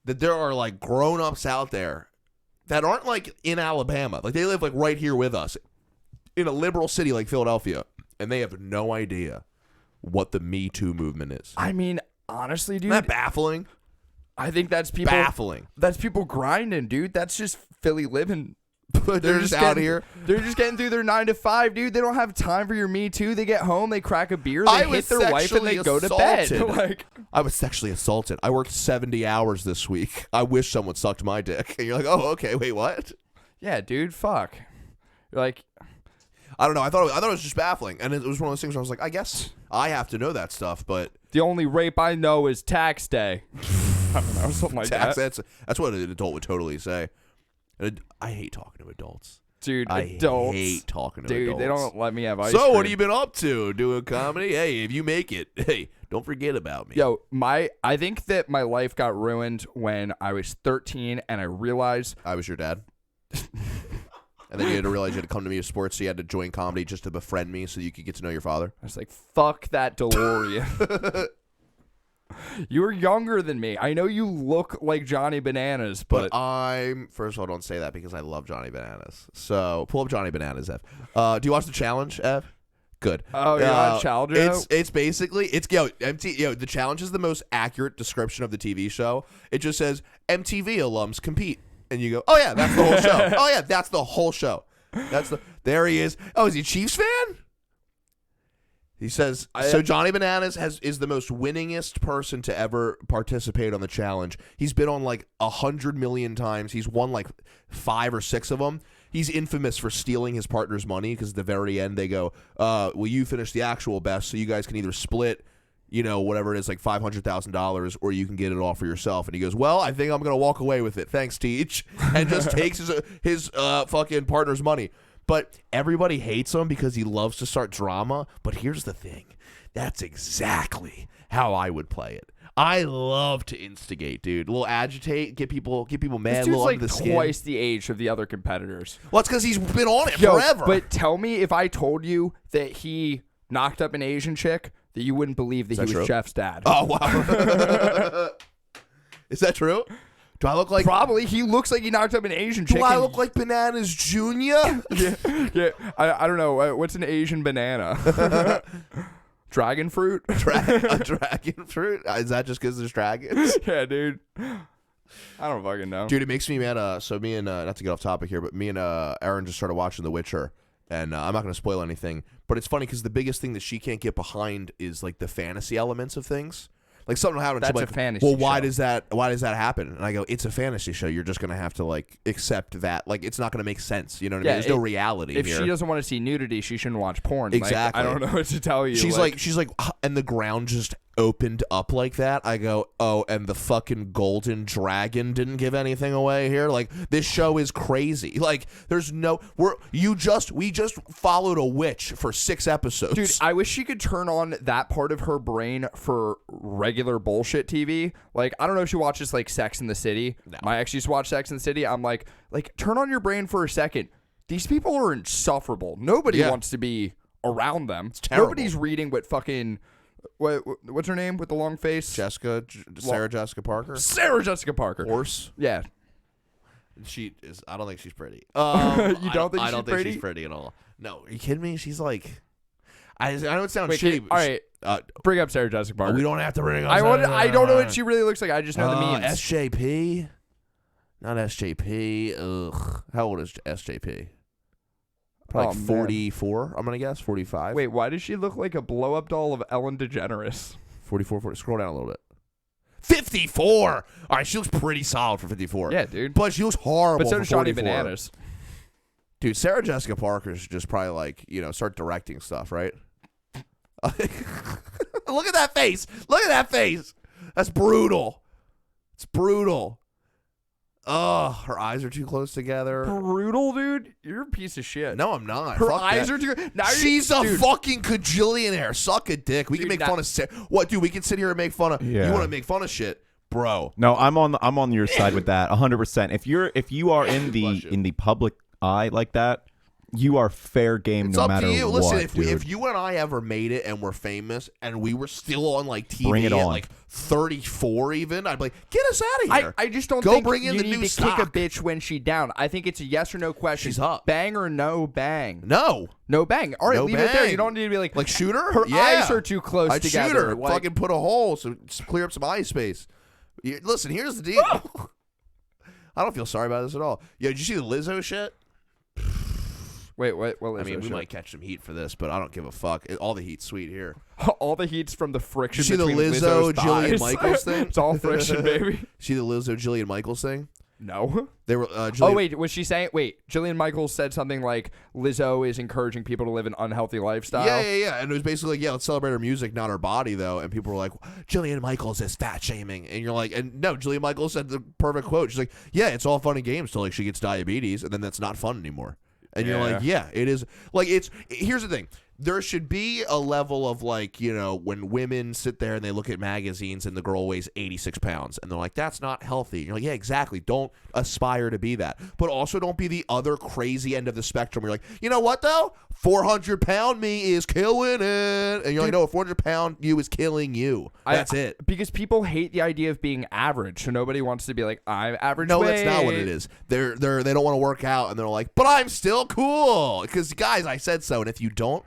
that there are, like, grown-ups out there that aren't, like, in Alabama. Like, they live, like, right here with us in a liberal city like Philadelphia, and they have no idea what the Me Too movement is. I mean, honestly, dude, Isn't that baffling? I think that's people. Baffling. That's people grinding, dude. That's just Philly living. They're just out here. They're just getting through their 9 to 5, dude. They don't have time for your Me Too. They get home, they crack a beer, they hit their wife, and they go to bed. Like, I was sexually assaulted. I worked 70 hours this week. I wish someone sucked my dick. And you're like, oh, okay, wait, what? yeah, dude, fuck. You're like, I don't know. I thought it was just baffling, and it was one of those things where I was like, I guess I have to know that stuff, but the only rape I know is tax day. I don't know, something like that. that's what an adult would totally say. And I hate talking to adults. Dude, I adults. hate talking to Dude, adults. they don't let me have ice So cream. what have you been up to? Doing comedy? Hey, if you make it, hey, don't forget about me. Yo, I think that my life got ruined when I was 13 and I realized I was your dad. And then you had to realize you had to come to me with sports, so you had to join comedy just to befriend me so you could get to know your father. I was like, fuck that DeLorean. You were younger than me. I know you look like Johnny Bananas, but I'm first of all, don't say that because I love Johnny Bananas. So pull up Johnny Bananas, Ev. Do you watch the challenge, Ev? Good. Oh, you're not a challenger? It's basically the challenge is the most accurate description of the TV show. It just says MTV alums compete, and you go, oh yeah, that's the whole show. Oh yeah, that's the whole show. There he is. Oh, is he a Chiefs fan? He says, so Johnny Bananas is the most winningest person to ever participate on the challenge. He's been on like 100 million times. He's won like 5 or 6 of them. He's infamous for stealing his partner's money because at the very end they go, well, you finish the actual best, so you guys can either split, whatever it is, like $500,000, or you can get it all for yourself. And he goes, well, I think I'm going to walk away with it. Thanks, Teach. And just takes his fucking partner's money. But everybody hates him because he loves to start drama. But here's the thing. That's exactly how I would play it. I love to instigate, dude. A little agitate, get people mad, this a dude's little like under the skin. twice the age of the other competitors. Well, it's because he's been on it Yo, forever. but tell me if I told you that he knocked up an Asian chick, that you wouldn't believe that he was true? Jeff's dad. Oh, wow. Is that true? Do I look like... Probably. He looks like he knocked up an Asian chick. Do I look like Bananas Jr.? Yeah. I don't know. What's an Asian banana? Dragon fruit? A dragon fruit? Is that just because there's dragons? Yeah, dude. I don't fucking know. Dude, it makes me mad. So me and, not to get off topic here, but me and Aaron just started watching The Witcher. And I'm not going to spoil anything. But it's funny because the biggest thing that she can't get behind is like the fantasy elements of things. Like something will happen. That's she'll be a like, fantasy well, why show. does that happen? And I go, it's a fantasy show. You're just gonna have to like accept that. Like it's not gonna make sense. You know what I mean? There's no reality if here. she doesn't want to see nudity, she shouldn't watch porn. Exactly. Like, I don't know what to tell you. She's like, and the ground just opened up like that. I go, oh, and the fucking golden dragon didn't give anything away here. Like this show is crazy. Like there's no, we just followed a witch for 6 episodes. Dude, I wish she could turn on that part of her brain for regular bullshit TV. Like, I don't know if she watches like Sex in the City. No. My ex used to watch Sex in the City. I'm like, turn on your brain for a second. These people are insufferable. Nobody wants to be around them. It's terrible. Nobody's reading what fucking what's her name with the long face? Sarah Jessica Parker. Sarah Jessica Parker. Horse. Yeah. She is. I don't think she's pretty. You don't think I she's don't pretty? think she's pretty at all. No, are you kidding me? She's like, I know it sounds Wait, shitty. all right. Bring up Sarah Jessica Parker. We don't have to bring up. I don't know what she really looks like. I just know the memes. SJP, not SJP. Ugh. How old is SJP? Probably like 44. I'm gonna guess 45. Wait, why does she look like a blow-up doll of Ellen DeGeneres? 44. 40. Scroll down a little bit. 54. All right, she looks pretty solid for 54. Yeah, dude. But she looks horrible But so for does Johnny 44. Bananas. Dude, Sarah Jessica Parker should just probably, like, you know, start directing stuff, right? Look at that face. Look at that face. That's brutal. It's brutal. Ugh, her eyes are too close together. Brutal, dude. You're a piece of shit. No, I'm not. Her Fuck eyes that. are too. Now She's a dude. fucking cajillionaire. Suck a dick. We can Dude, make fun of Sarah. What, dude? We can sit here and make fun of. Yeah. You want to make fun of shit, bro? No, I'm on your side with that 100%. If you are in Bless you. the public eye like that, you are fair game It's no up matter to you. what. Listen, dude. if you and I ever made it and were famous and we were still on like TV Bring it at on. like 34 even, I'd be like, get us out of here. I just don't Go think bring in you the need new to kick a stock. bitch when she down. I think it's a yes or no question. She's up. Bang or no bang? No. No bang. All right, No leave it there. bang. You don't need to be like Shoot her? Her Yeah. eyes are too close I'd together. shoot her. Like, Fucking put a hole so clear up some eye space. Listen, here's the deal. I don't feel sorry about this at all. Yo, did you see the Lizzo shit? wait, what? I mean, we might catch some heat for this, but I don't give a fuck. All the heat's sweet here. all the heat's from the friction. You see the between Lizzo, Lizzo's Jillian thighs. Michaels thing? It's all friction, baby. See the Lizzo, Jillian Michaels thing? No. They were. Oh Jillian, wait, was she saying? Wait, Jillian Michaels said something like Lizzo is encouraging people to live an unhealthy lifestyle. Yeah. And it was basically like, yeah, let's celebrate her music, not her body, though. And people were like, Jillian Michaels is fat shaming. And you're like, and no, Jillian Michaels said the perfect quote. She's like, yeah, it's all fun and games till like she gets diabetes, and then that's not fun anymore. And you're like, yeah, it is. Like, here's the thing. There should be a level of, like, you know, when women sit there and they look at magazines and the girl weighs 86 pounds and they're like, that's not healthy. And you're like, yeah, exactly. Don't aspire to be that. But also don't be the other crazy end of the spectrum. You're like, you know what, though? 400-pound me is killing it. And you're like, no, 400-pound you is killing you. That's it. Because people hate the idea of being average, so nobody wants to be like, I'm average. No, that's not what it is. They don't want to work out, and they're like, but I'm still cool. Because, guys, I said so. And if you don't,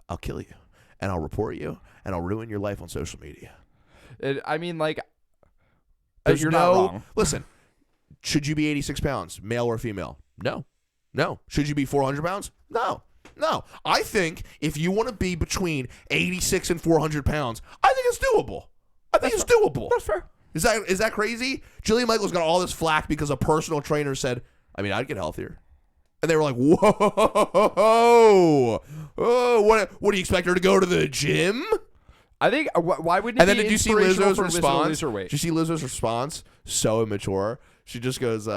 I'll kill you, and I'll report you, and I'll ruin your life on social media. I mean, like, There's you're no, not wrong. Listen, should you be 86 pounds, male or female? No. Should you be 400 pounds? No. I think if you want to be between 86 and 400 pounds, I think it's doable. Doable. That's fair. Is that crazy? Jillian Michaels got all this flack because a personal trainer said, I mean, I'd get healthier. And they were like, whoa, what do you expect her to go to the gym? I think, why wouldn't it And then be did you see inspirational Lizzo's for Lizzo to response? lose her weight? Did you see Lizzo's response? So immature. She just goes,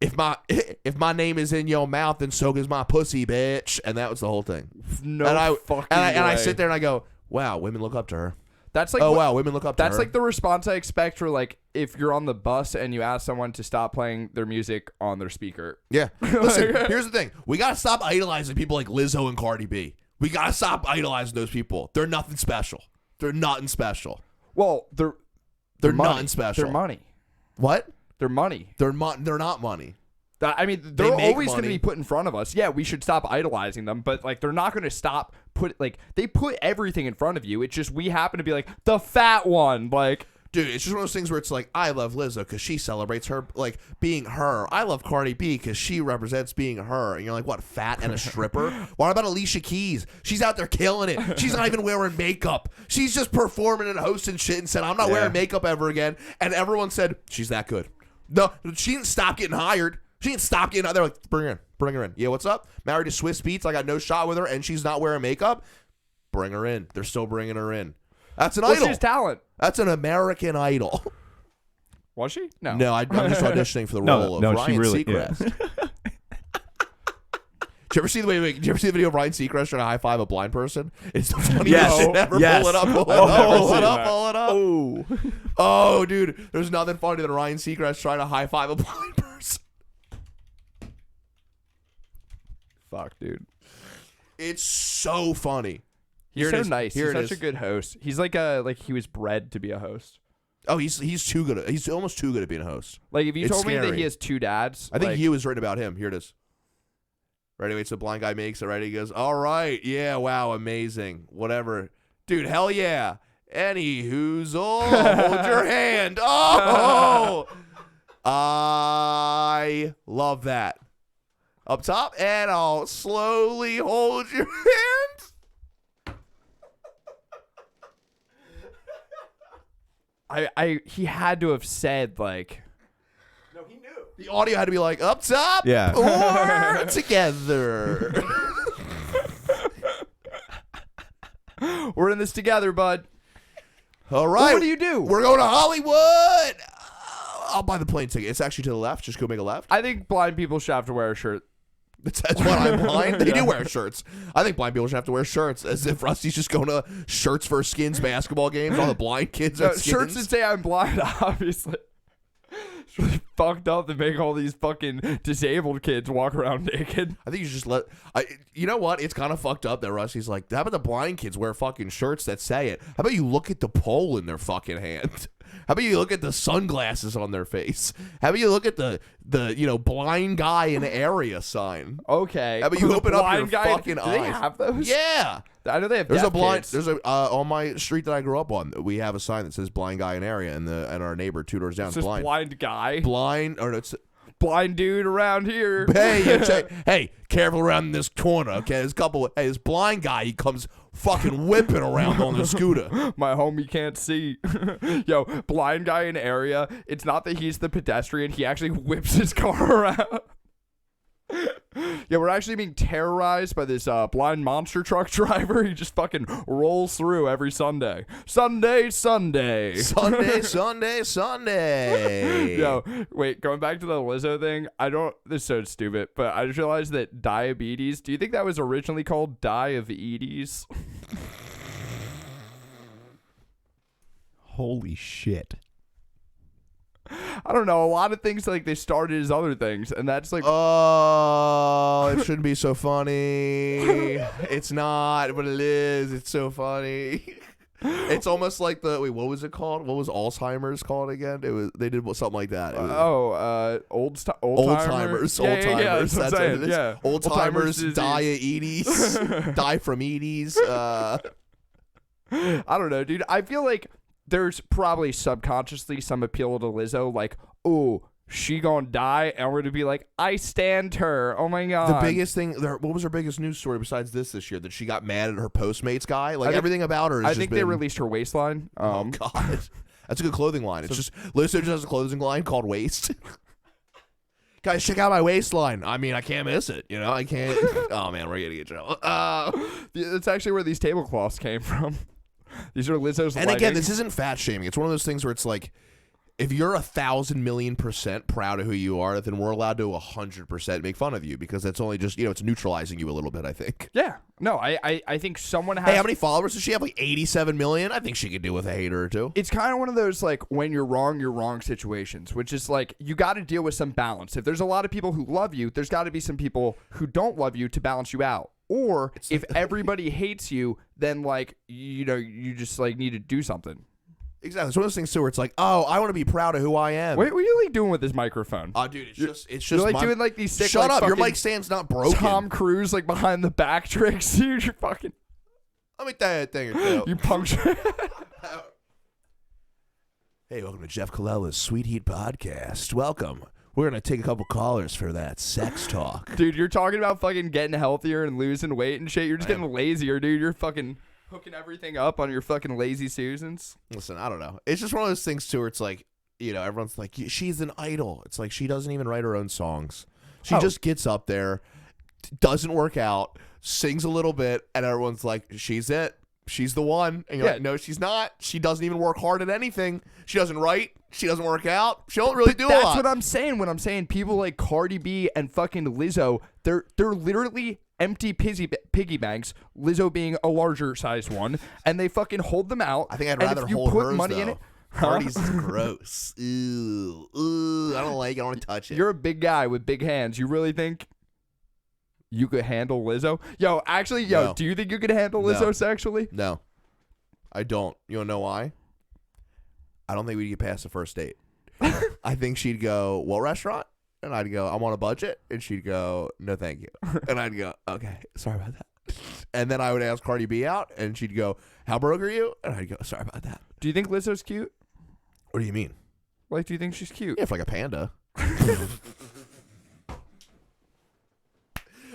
if my name is in your mouth, then so goes my pussy, bitch. And that was the whole thing. No and I way. sit there and I go, wow, women look up to her. That's like, wow, women look up to her. That's like the response I expect for, like, if you're on the bus and you ask someone to stop playing their music on their speaker. Yeah. Listen, here's the thing. We got to stop idolizing people like Lizzo and Cardi B. We got to stop idolizing those people. They're nothing special. They're nothing special. Well, they're money. nothing special. They're money. What? They're money. They're not money. I mean, They they're make always going to money. be put in front of us. Yeah, we should stop idolizing them, but, like, they're not going to stop they put everything in front of you. It's just we happen to be like the fat one, like. Dude, it's just one of those things where it's like, I love Lizzo because she celebrates her, like, being her. I love Cardi B because she represents being her. And you're like, what, fat and a stripper? What about Alicia Keys? She's out there killing it. She's not even wearing makeup. She's just performing and hosting shit and said, I'm not wearing makeup ever again. And everyone said, she's that good. No, she didn't stop getting hired. She didn't stop getting hired. They're like, bring her in. Yeah, what's up? Married to Swiss Beats. I got no shot with her, and she's not wearing makeup. Bring her in. They're still bringing her in. That's an idol. What's his talent? That's an American Idol. Was she? No. No, I'm just auditioning for the No, role of no, Ryan she really- Seacrest. Did you ever see did you ever see the video of Ryan Seacrest trying to high five a blind person? It's the funniest Yes. shit ever. Yes. Pull it up, pull it Oh, up, pull it seen up, that. pull it up. Oh. Oh, dude, there's nothing funnier than Ryan Seacrest trying to high five a blind person. Fuck, dude. It's so funny. He's Here it so is. nice. Here He's it such is. a good host. He's like he was bred to be a host. Oh, he's too good. He's almost too good at being a host. Like, if you It's told me that scary. he has two dads, I think like, you was written about him. Here it is. Right away, so the blind guy makes it. Right, he goes, "All right, yeah, wow, amazing, whatever, dude, hell yeah." Any whoozle, hold your hand. Oh, I love that. Up top, and I'll slowly hold your hand. he had to have said like. No, he knew. The audio had to be like up top, Yeah. or together. We're in this together, bud. All right. Well, what do you do? We're going to Hollywood. I'll buy the plane ticket. It's actually to the left. Just go make a left. I think blind people should have to wear a shirt. That's what I'm blind. They do wear shirts. I think blind people should have to wear shirts, as if Rusty's just going to Shirts for Skins basketball games. All the blind kids are skins. Shirts that say I'm blind, obviously. It's really fucked up to make all these fucking disabled kids walk around naked. I think you should just let. You know what? It's kind of fucked up that Rusty's like, how about the blind kids wear fucking shirts that say it? How about you look at the pole in their fucking hand? How about you look at the sunglasses on their face? How about you look at the blind guy in area sign? Okay. How about you open up your fucking do eyes? they have those? Yeah. I know they have. There's deaf a blind. kids. There's a on my street that I grew up on. We have a sign that says "blind guy in area," and our neighbor 2 doors down It's is just blind. blind guy. Blind or it's. Blind dude around here. Hey, careful around this corner, okay? There's a couple. Hey, this blind guy, he comes fucking whipping around on the scooter. My homie can't see. Yo, blind guy in area. It's not that he's the pedestrian. He actually whips his car around. Yeah, we're actually being terrorized by this blind monster truck driver. He just fucking rolls through every Sunday. Sunday. Sunday. Yo, wait, going back to the Lizzo thing, this is so stupid, but I just realized that diabetes, do you think that was originally called diabetes? Holy shit. I don't know. A lot of things like they started as other things, and that's like. Oh, it shouldn't be so funny. It's not, but it is. It's so funny. It's almost like what was it called? What was Alzheimer's called again? They did something like that. Old timers. Yeah, That's what it is. Yeah. Old timers, disease. diabetes, die from Edie's. I don't know, dude. I feel like there's probably subconsciously some appeal to Lizzo, like, oh, she gonna die, and we're gonna be like, I stand her. Oh my god. The biggest thing, what was her biggest news story besides this year? That she got mad at her Postmates guy? Like, everything about her. I think they released her waistline. Oh god, that's a good clothing line. It's just Lizzo just has a clothing line called Waist. Guys, check out my waistline. I mean, I can't miss it. You know, I can't. Oh man, we're gonna get trouble. That's actually where these tablecloths came from. These are Lizzo's. And again, this isn't fat shaming. It's one of those things where it's like, if you're 1,000,000,000% proud of who you are, then we're allowed to 100% make fun of you, because that's only just, it's neutralizing you a little bit, I think. Yeah. No, I think someone has. Hey, how many followers does she have? Like 87 million? I think she could do with a hater or two. It's kind of one of those, like, when you're wrong situations, which is like, you got to deal with some balance. If there's a lot of people who love you, there's got to be some people who don't love you to balance you out. Or if everybody hates you, then, like, you just, like, need to do something. Exactly. It's one of those things, too, where it's like, oh, I want to be proud of who I am. What are you, like, doing with this microphone? Oh, dude, it's just You're, like, doing, like, these sick, Shut like, up. Your mic stand's not broken. Tom Cruise, like, behind the back tricks. You're fucking. Let me tell you a thing or two. You puncture. Hey, welcome to Geoff Colella's Sweet Heat Podcast. Welcome. We're going to take a couple callers for that sex talk. Dude, you're talking about fucking getting healthier and losing weight and shit. You're just getting lazier, dude. You're fucking hooking everything up on your fucking lazy Susans. Listen, I don't know. It's just one of those things, too, where it's like, everyone's like, she's an idol. It's like she doesn't even write her own songs. She just gets up there, doesn't work out, sings a little bit, and everyone's like, she's it. She's the one. And you're like, no, she's not. She doesn't even work hard at anything. She doesn't write. She doesn't work out. She don't really do a lot. That's what I'm saying when I'm saying people like Cardi B and fucking Lizzo, they're literally empty piggy banks, Lizzo being a larger sized one, and they fucking hold them out. I think I'd and rather if you hold put hers, money though. in it. Cardi's is gross. Ooh, I don't like it. I don't want to touch it. You're a big guy with big hands. You really think you could handle Lizzo? Yo, actually, No. do you think you could handle Lizzo sexually? No, I don't. You want to know why? I don't think we'd get past the first date. I think she'd go, what restaurant? And I'd go, I'm on a budget. And she'd go, no, thank you. And I'd go, okay, sorry about that. And then I would ask Cardi B out, and she'd go, how broke are you? And I'd go, sorry about that. Do you think Lizzo's cute? What do you mean? Like, do you think she's cute? Yeah, if like a panda.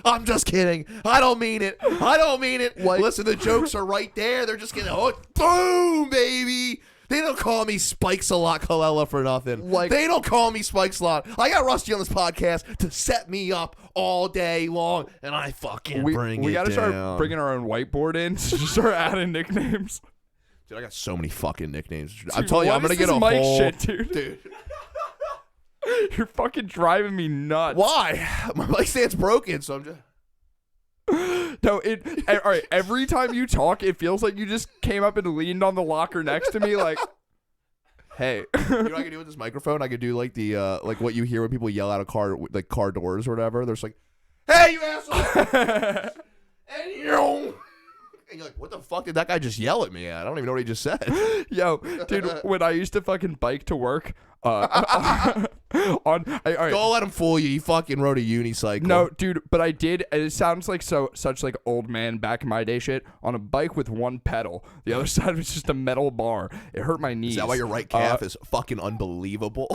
I'm just kidding. I don't mean it. I don't mean it. Like, listen, the jokes are right there. They're just getting, boom, baby. They don't call me Spikes a lot, Kalella, for nothing. Like- they don't call me Spikes a lot. I got Rusty on this podcast to set me up all day long, and I fucking bring it We gotta down. start bringing our own whiteboard in to just start adding nicknames. Dude, I got so many fucking nicknames. I'm Dude, telling you, what I'm gonna is get this a mic whole shit, dude. You're fucking driving me nuts. Why? My mic stand's broken, so I'm just. No, all right. Every time you talk, it feels like you just came up and leaned on the locker next to me, like, "Hey." You know what I can do with this microphone? I could do like the like what you hear when people yell out of car, like car doors or whatever. They're just like, "Hey, you asshole!" And you're like, "What the fuck did that guy just yell at me at? I don't even know what he just said." Yo, dude, when I used to fucking bike to work, all right. Don't let him fool you. He fucking rode a unicycle. No, dude, but I did. It sounds like such like old man back in my day shit on a bike with one pedal. The other side was just a metal bar. It hurt my knees. Is that why your right calf is fucking unbelievable?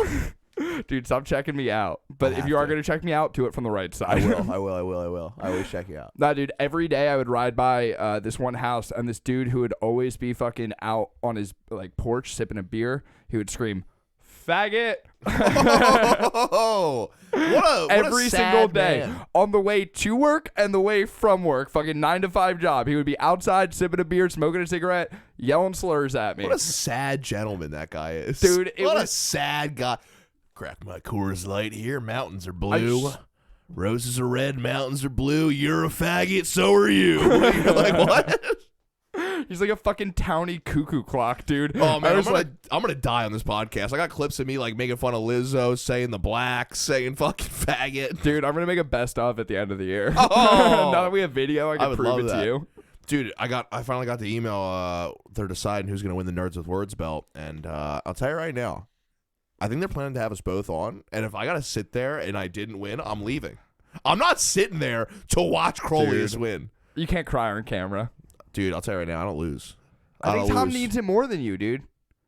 Dude, stop checking me out. But if you are gonna check me out, do it from the right side. I will. I always check you out. Nah, dude, every day I would ride by this one house, and this dude who would always be fucking out on his like porch sipping a beer, he would scream, "Faggot!" Oh, what every a single sad day man. on the way to work and the way from work. Fucking 9 to 5 job. He would be outside sipping a beer, smoking a cigarette, yelling slurs at me. What a sad gentleman that guy is, Dude, it what a was- sad guy. Crack my Coors Light here. Mountains are blue. Roses are red. Mountains are blue. You're a faggot. So are you. You're like, what? He's like a fucking towny cuckoo clock, dude. Oh man, I was I'm gonna die on this podcast. I got clips of me like making fun of Lizzo, saying the black, saying fucking faggot. dude, I'm gonna make a best of at the end of the year. Oh. Now that we have video, I can would prove love it that. to you. Dude, I finally got the email. They're deciding who's gonna win the Nerds with Words belt, and I'll tell you right now, I think they're planning to have us both on. And if I gotta sit there and I didn't win, I'm leaving. I'm not sitting there to watch Crowley's win. You can't cry on camera. Dude, I'll tell you right now, I don't lose. I think don't Tom lose. needs it more than you, dude.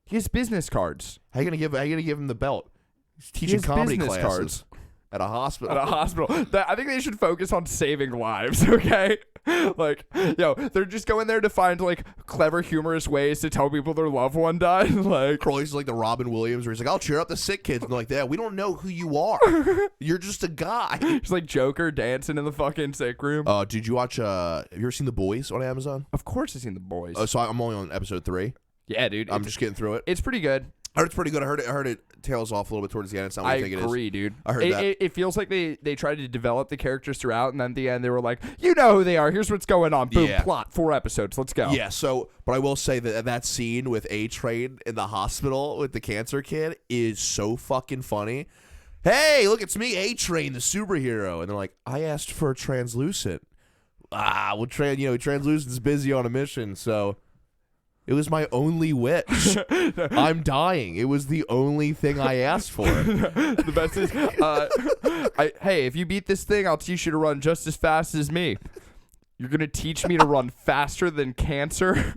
He has business cards. How you gonna give him the belt? He's He teaching has comedy business classes cards. at a hospital. At a hospital. I think they should focus on saving lives, okay? Like, yo, they're just going there to find, like, clever, humorous ways to tell people their loved one died. Like, Crowley's like the Robin Williams, where he's like, "I'll cheer up the sick kids." And they're like, "Yeah, we don't know who you are. You're just a guy." he's like Joker dancing in the fucking sick room. Did you watch? Have you ever seen The Boys on Amazon? Of course I've seen The Boys. Oh, so I'm only on episode 3. Yeah, dude. I'm just getting through it. It's pretty good. I heard it's pretty good. I heard it tails off a little bit towards the end. It's not what I I think it is. agree, dude. I heard that. It feels like they tried to develop the characters throughout, and then at the end they were like, you know who they are. Here's what's going on. Boom, Yeah. plot, 4 episodes. Let's go. Yeah. So, but I will say that scene with A-Train in the hospital with the cancer kid is so fucking funny. Hey, look, it's me, A-Train, the superhero, and they're like, "I asked for a translucent." Well, translucent's busy on a mission, so. It was my only wish. I'm dying. It was the only thing I asked for. The best is, hey, if you beat this thing, I'll teach you to run just as fast as me. You're going to teach me to run faster than cancer?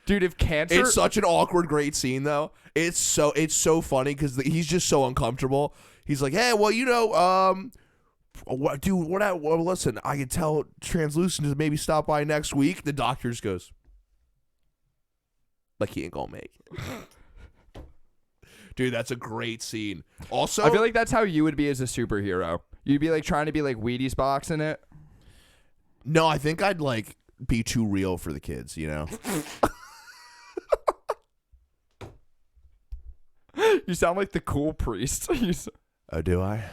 Dude, if cancer... It's such an awkward, great scene, though. It's so funny because he's just so uncomfortable. He's like, "Hey, well, listen, I can tell Translucent to maybe stop by next week." The doctor just goes, like, he ain't gonna make it. Dude, that's a great scene. Also, I feel like that's how you would be as a superhero. You'd be like trying to be like Wheaties box in it. no, I think I'd like be too real for the kids, you know? You sound like the cool priest. Oh, do I?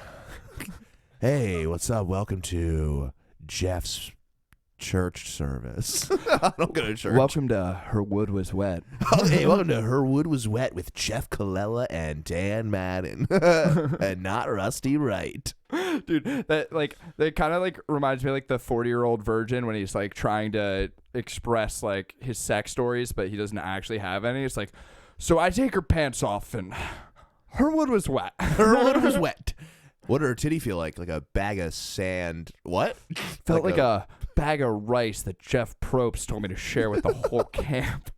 Hey, what's up? Welcome to Geoff's church service. I don't go to church. Welcome to Her Wood Was Wet. Hey, welcome to Her Wood Was Wet with Geoff Kalella and Dan Madden. And not Rusty Wright. Dude, that kind of like reminds me of like the 40-year-old virgin when he's like trying to express like his sex stories, but he doesn't actually have any. It's like, so I take her pants off and her wood was wet. Her wood was wet. What did her titty feel like? Like a bag of sand. What? Felt like a bag of rice that Geoff Probst told me to share with the whole camp.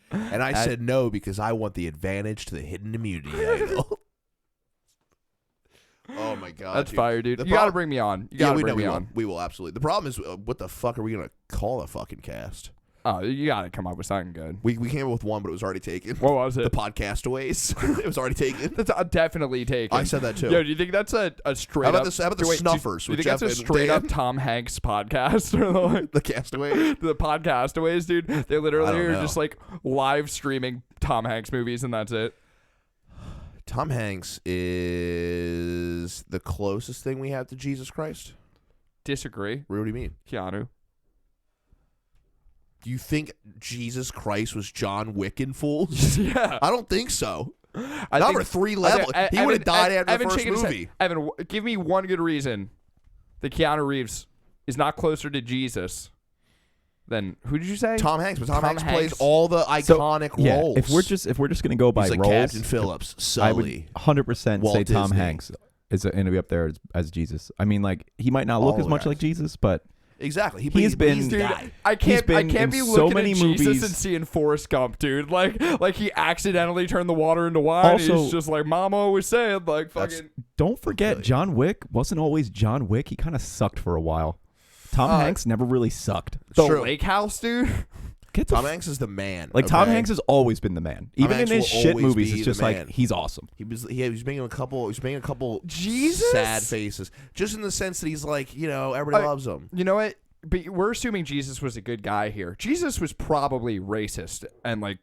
And I said no because I want the advantage to the hidden immunity angle. Oh my god, That's fire, dude. The You got to bring me on. You got to bring me on. We will absolutely. The problem is, what the fuck are we gonna call the fucking cast? Oh, you gotta come up with something good. We came up with one, but it was already taken. What was The it? Podcastaways. It was already taken. That's definitely taken. I said that too. Yo, do you think that's a straight How about up? how about the wait, Snuffers? Do you with think that's a Geoff and straight Dan? up Tom Hanks podcast or like The Castaways? the Podcastaways, dude? They literally I don't are know. just like live streaming Tom Hanks movies, and that's it. Tom Hanks is the closest thing we have to Jesus Christ. Disagree. What do you mean? Keanu. Do you think Jesus Christ was John Wick in Fools? Yeah. I don't think so. I Number think- 3 I level. think- He would have died Evan, after the first shaking his head. movie. Evan, give me one good reason that Keanu Reeves is not closer to Jesus than who did you say? Tom Hanks, but Tom Hanks plays Hanks. all the iconic Yeah, roles. if we're just gonna go by He's like roles, Captain Phillips, I would Sully. 100% Walt say Tom Disney. Hanks is going to be up there as Jesus. I mean, like he might not look All as much guys. like Jesus, but Exactly. He's been- he's the Dude, guy. I can't been be in looking so many at Jesus movies. and seeing Forrest Gump, dude. Like he accidentally turned the water into wine. Also- He's just like Mama always said, like That's- fucking. don't forget Really? John Wick wasn't always John Wick. He kind of sucked for a while. Tom Hanks never really sucked. The True. Lake House, dude. Get the Tom f- Hanks is the man. like Tom okay? Hanks has always been the man. Even Hanks in his will shit always movies, be it's the just like man. he's awesome. He was making a couple. He was making a couple Jesus? sad faces, just in the sense that he's like, everybody loves him. You know what? But we're assuming Jesus was a good guy here. Jesus was probably racist and like,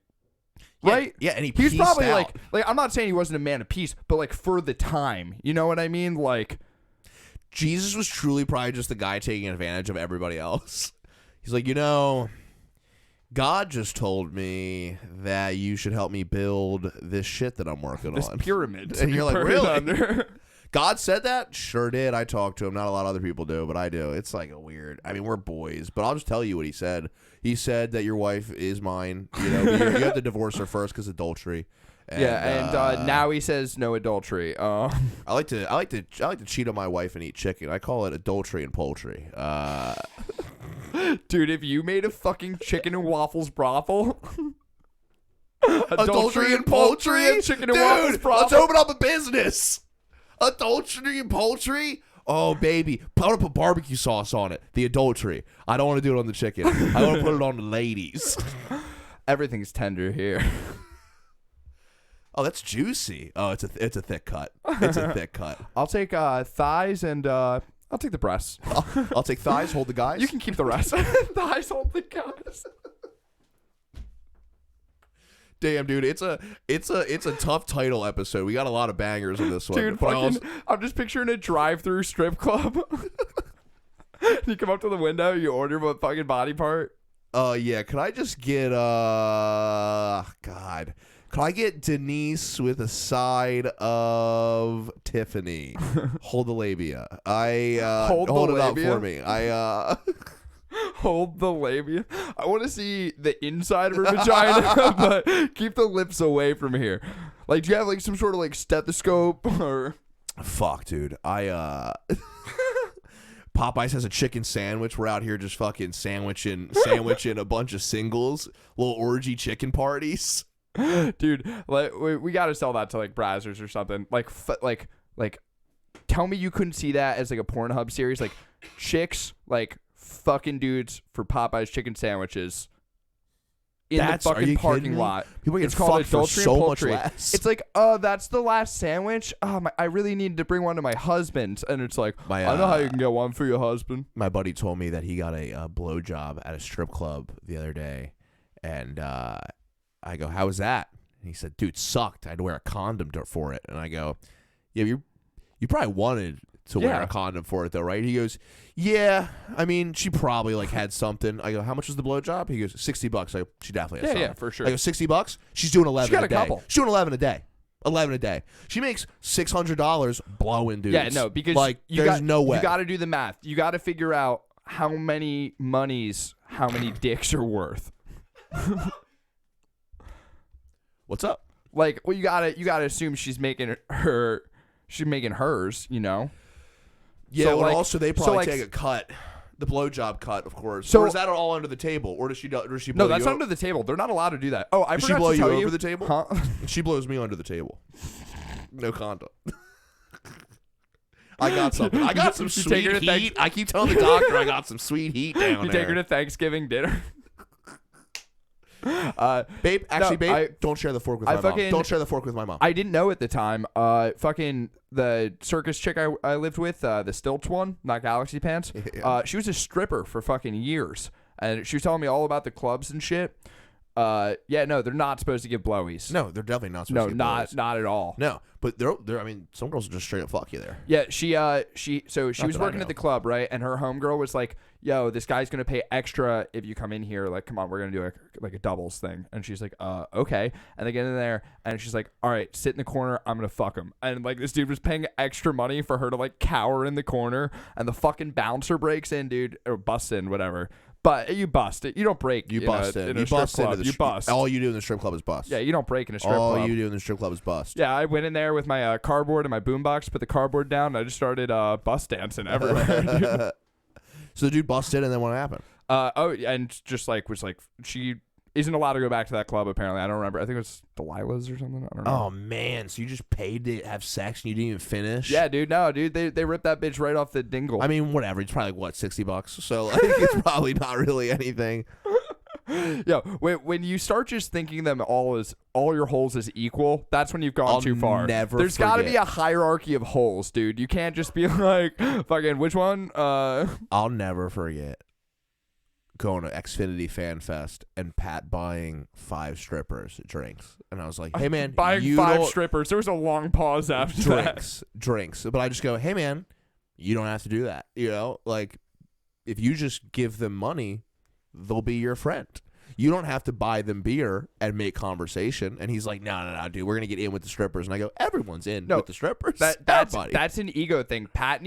right? Yeah, and he was pieced probably out. like I'm not saying he wasn't a man of peace, but like for the time, you know what I mean? Like, Jesus was truly probably just the guy taking advantage of everybody else. He's like, God just told me that you should help me build this shit that I'm working this on. pyramid. And you're like, buried really? under. God said that? Sure did. I talked to him. Not a lot of other people do, but I do. It's like a weird. I mean, we're boys, but I'll just tell you what he said. He said that your wife is mine. But you have to divorce her first because adultery. And, and now he says no adultery. I like to cheat on my wife and eat chicken. I call it adultery and poultry. Dude, if you made a fucking chicken and waffles brothel. Adultery and poultry? and chicken and Dude, waffles let's brothel. open up a business. Adultery and poultry? Oh, baby. I want to put barbecue sauce on it. The adultery. I don't want to do it on the chicken. I want to put it on the ladies. Everything's tender here. Oh, that's juicy. Oh, it's a thick cut. It's a thick cut. I'll take thighs and I'll take the breasts. I'll take thighs, hold the guys. You can keep the rest. Thighs hold the guys. Damn, dude, it's a tough title episode. We got a lot of bangers in this one. Dude, But I fucking, I'm just picturing a drive-through strip club. You come up to the window, you order a fucking body part. yeah, can I just get God. Can I get Denise with a side of Tiffany? Hold the labia. Hold the it up labia? for me. Hold the labia. I want to see the inside of her vagina, but keep the lips away from here. Like, do you have like some sort of like stethoscope or? Fuck, dude. Popeyes has a chicken sandwich. We're out here just fucking sandwiching a bunch of singles, little orgy chicken parties. Dude, like we got to sell that to like Brazzers or something. Like tell me you couldn't see that as like a Pornhub series, like chicks like fucking dudes for Popeye's chicken sandwiches in the Are fucking you parking kidding me? lot. People get It's called fucked for Adultery and so much Poultry. less. It's like, that's the last sandwich. I really needed to bring one to my husband, and it's like, My, I know how you can get one for your husband. My buddy told me that he got a blowjob at a strip club the other day, and I go, "How was that?" And he said, "Dude, sucked. I had to wear a condom for it." And I go, "Yeah, you probably wanted to wear a condom for it though, right?" He goes, "Yeah, I mean, she probably like had something." I go, "How much was the blowjob?" He goes, $60. I go, "She definitely has something." Yeah, for sure. I go, $60? She's doing 11 She got a a day. couple. She's doing 11 a day. 11 a day. She makes $600 blowing dudes. Yeah, no, because like there's no way. You got to do the math. You got to figure out how many monies, how many dicks are worth. What's up? Like, well, you gotta assume she's making hers, you know. Yeah, So, but like- also they so, probably like- take a cut, the blowjob cut, of course. So- Or is that all under the table, or does she blow No, that's you under the table. They're not allowed to do that. Oh, I Does she forgot blow to you tell over the table? Huh? She blows me under the table. No condom. I got something. I got some You take sweet her to heat. I keep telling the doctor I got some sweet heat down You there. take her to Thanksgiving dinner. Babe, actually, No, babe, don't share the fork with I my mom. fucking- Don't share the fork with my mom. I didn't know at the time. Fucking the circus chick I lived with, the stilts one, not Galaxy Pants. Yeah. She was a stripper for fucking years, and she was telling me all about the clubs and shit. Yeah, no, they're not supposed to give blowies. No, they're definitely not supposed No, to get not blows. not at all. No, but they're. I mean, some girls will just straight up fuck you there. Yeah, she was that I working at know. the club, right? And her homegirl was like, "Yo, this guy's gonna pay extra if you come in here. Like, come on, we're gonna do like a doubles thing." And she's like, okay." And they get in there, and she's like, "All right, sit in the corner. I'm gonna fuck him." And like this dude was paying extra money for her to like cower in the corner, and the fucking bouncer breaks in, dude, or busts in, whatever. But you bust it. You don't break. You bust in. in a You strip bust club. into the You bust. All you do in the strip club is bust. Yeah, you don't break in a strip all club. you do in the strip club is bust. Yeah, I went in there with my cardboard and my boombox, put the cardboard down, and I just started bust dancing everywhere. So the dude busted, and then what happened? And just like was like she isn't allowed to go back to that club. Apparently, I don't remember. I think it was Delilah's or something. I don't know. Oh man, so you just paid to have sex and you didn't even finish? Yeah, dude. No, dude. They ripped that bitch right off the dingle. I mean, whatever. It's probably like what, $60. So like, it's probably not really anything. Yo, when you start just thinking them all your holes as equal, that's when you've gone I'll too far. never There's got to be forget. a hierarchy of holes, dude. You can't just be like fucking which one. I'll never forget going to Xfinity Fan Fest and Pat buying 5 strippers drinks, and I was like, "Hey man, buying you 5 don't- strippers." There was a long pause after that. drinks." But I just go, "Hey man, you don't have to do that. You know, like if you just give them money, they'll be your friend. You don't have to buy them beer and make conversation." And he's like, no, dude, we're gonna get in with the strippers. And I go, everyone's in with the strippers. That's an ego thing. Pat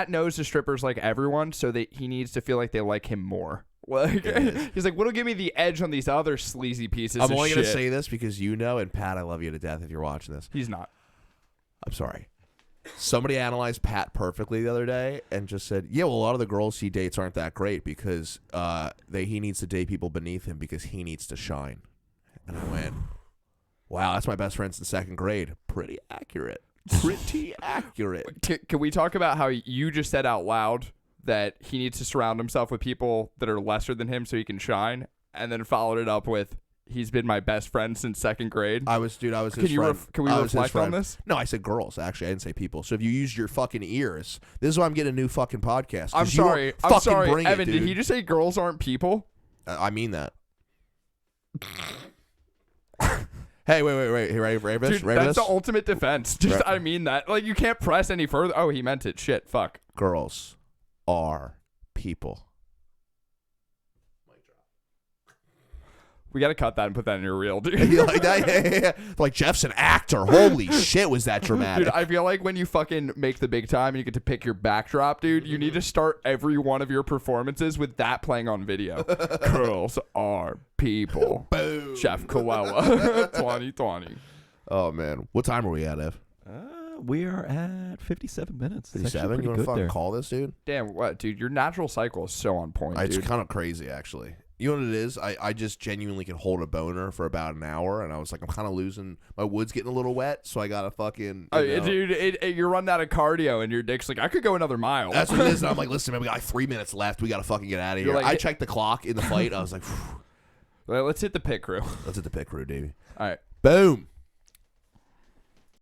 knows the strippers like everyone, so that he needs to feel like they like him more. Like he's like, what'll give me the edge on these other sleazy pieces I'm of only shit? gonna say this because you know, and Pat, I love you to death if you're watching this. He's not. I'm sorry. Somebody analyzed Pat perfectly the other day and just said, yeah, well, a lot of the girls he dates aren't that great because he needs to date people beneath him because he needs to shine. And I went, wow, that's my best friend since 2nd grade. Pretty accurate. Pretty accurate. Can we talk about how you just said out loud that he needs to surround himself with people that are lesser than him so he can shine, and then followed it up with, he's been my best friend since 2nd grade? I was his friend. Can we I was his reflect on friend. this? No, I said girls, actually. I didn't say people. So if you use your fucking ears, this is why I'm getting a new fucking podcast. 'cause I'm you sorry. don't I'm fucking sorry. bring it, Evan, did dude. he just say girls aren't people? I mean that. Hey, wait. Hey, ready for this? Dude, Ready for that's this? the ultimate defense. Just, Right. I mean that. Like, you can't press any further. Oh, he meant it. Shit. Fuck. Girls are people. We got to cut that and put that in your reel, dude. You like that? Yeah. Like, Jeff's an actor. Holy shit, was that dramatic? Dude, I feel like when you fucking make the big time and you get to pick your backdrop, dude, you need to start every one of your performances with that playing on video. Girls are people. Boom. Chef Kalella, 2020. Oh, man. What time are we at, Ev? We are at 57 minutes. It's actually 57? pretty You want to good fucking there. call this, dude? Damn, what, dude? Your natural cycle is so on point, It's dude. kind of crazy, actually. You know what it is? I just genuinely can hold a boner for about an hour, and I was like, I'm kind of losing. My wood's getting a little wet, so I got to fucking. Dude, you're running out of cardio, and your dick's like, I could go another mile. That's what it is. And I'm like, listen, man, we got like 3 minutes left. We got to fucking get out of You're here. like- I checked the clock in the fight. I was like, Well, let's hit the pit crew. let's hit the pit crew, baby. All right. Boom.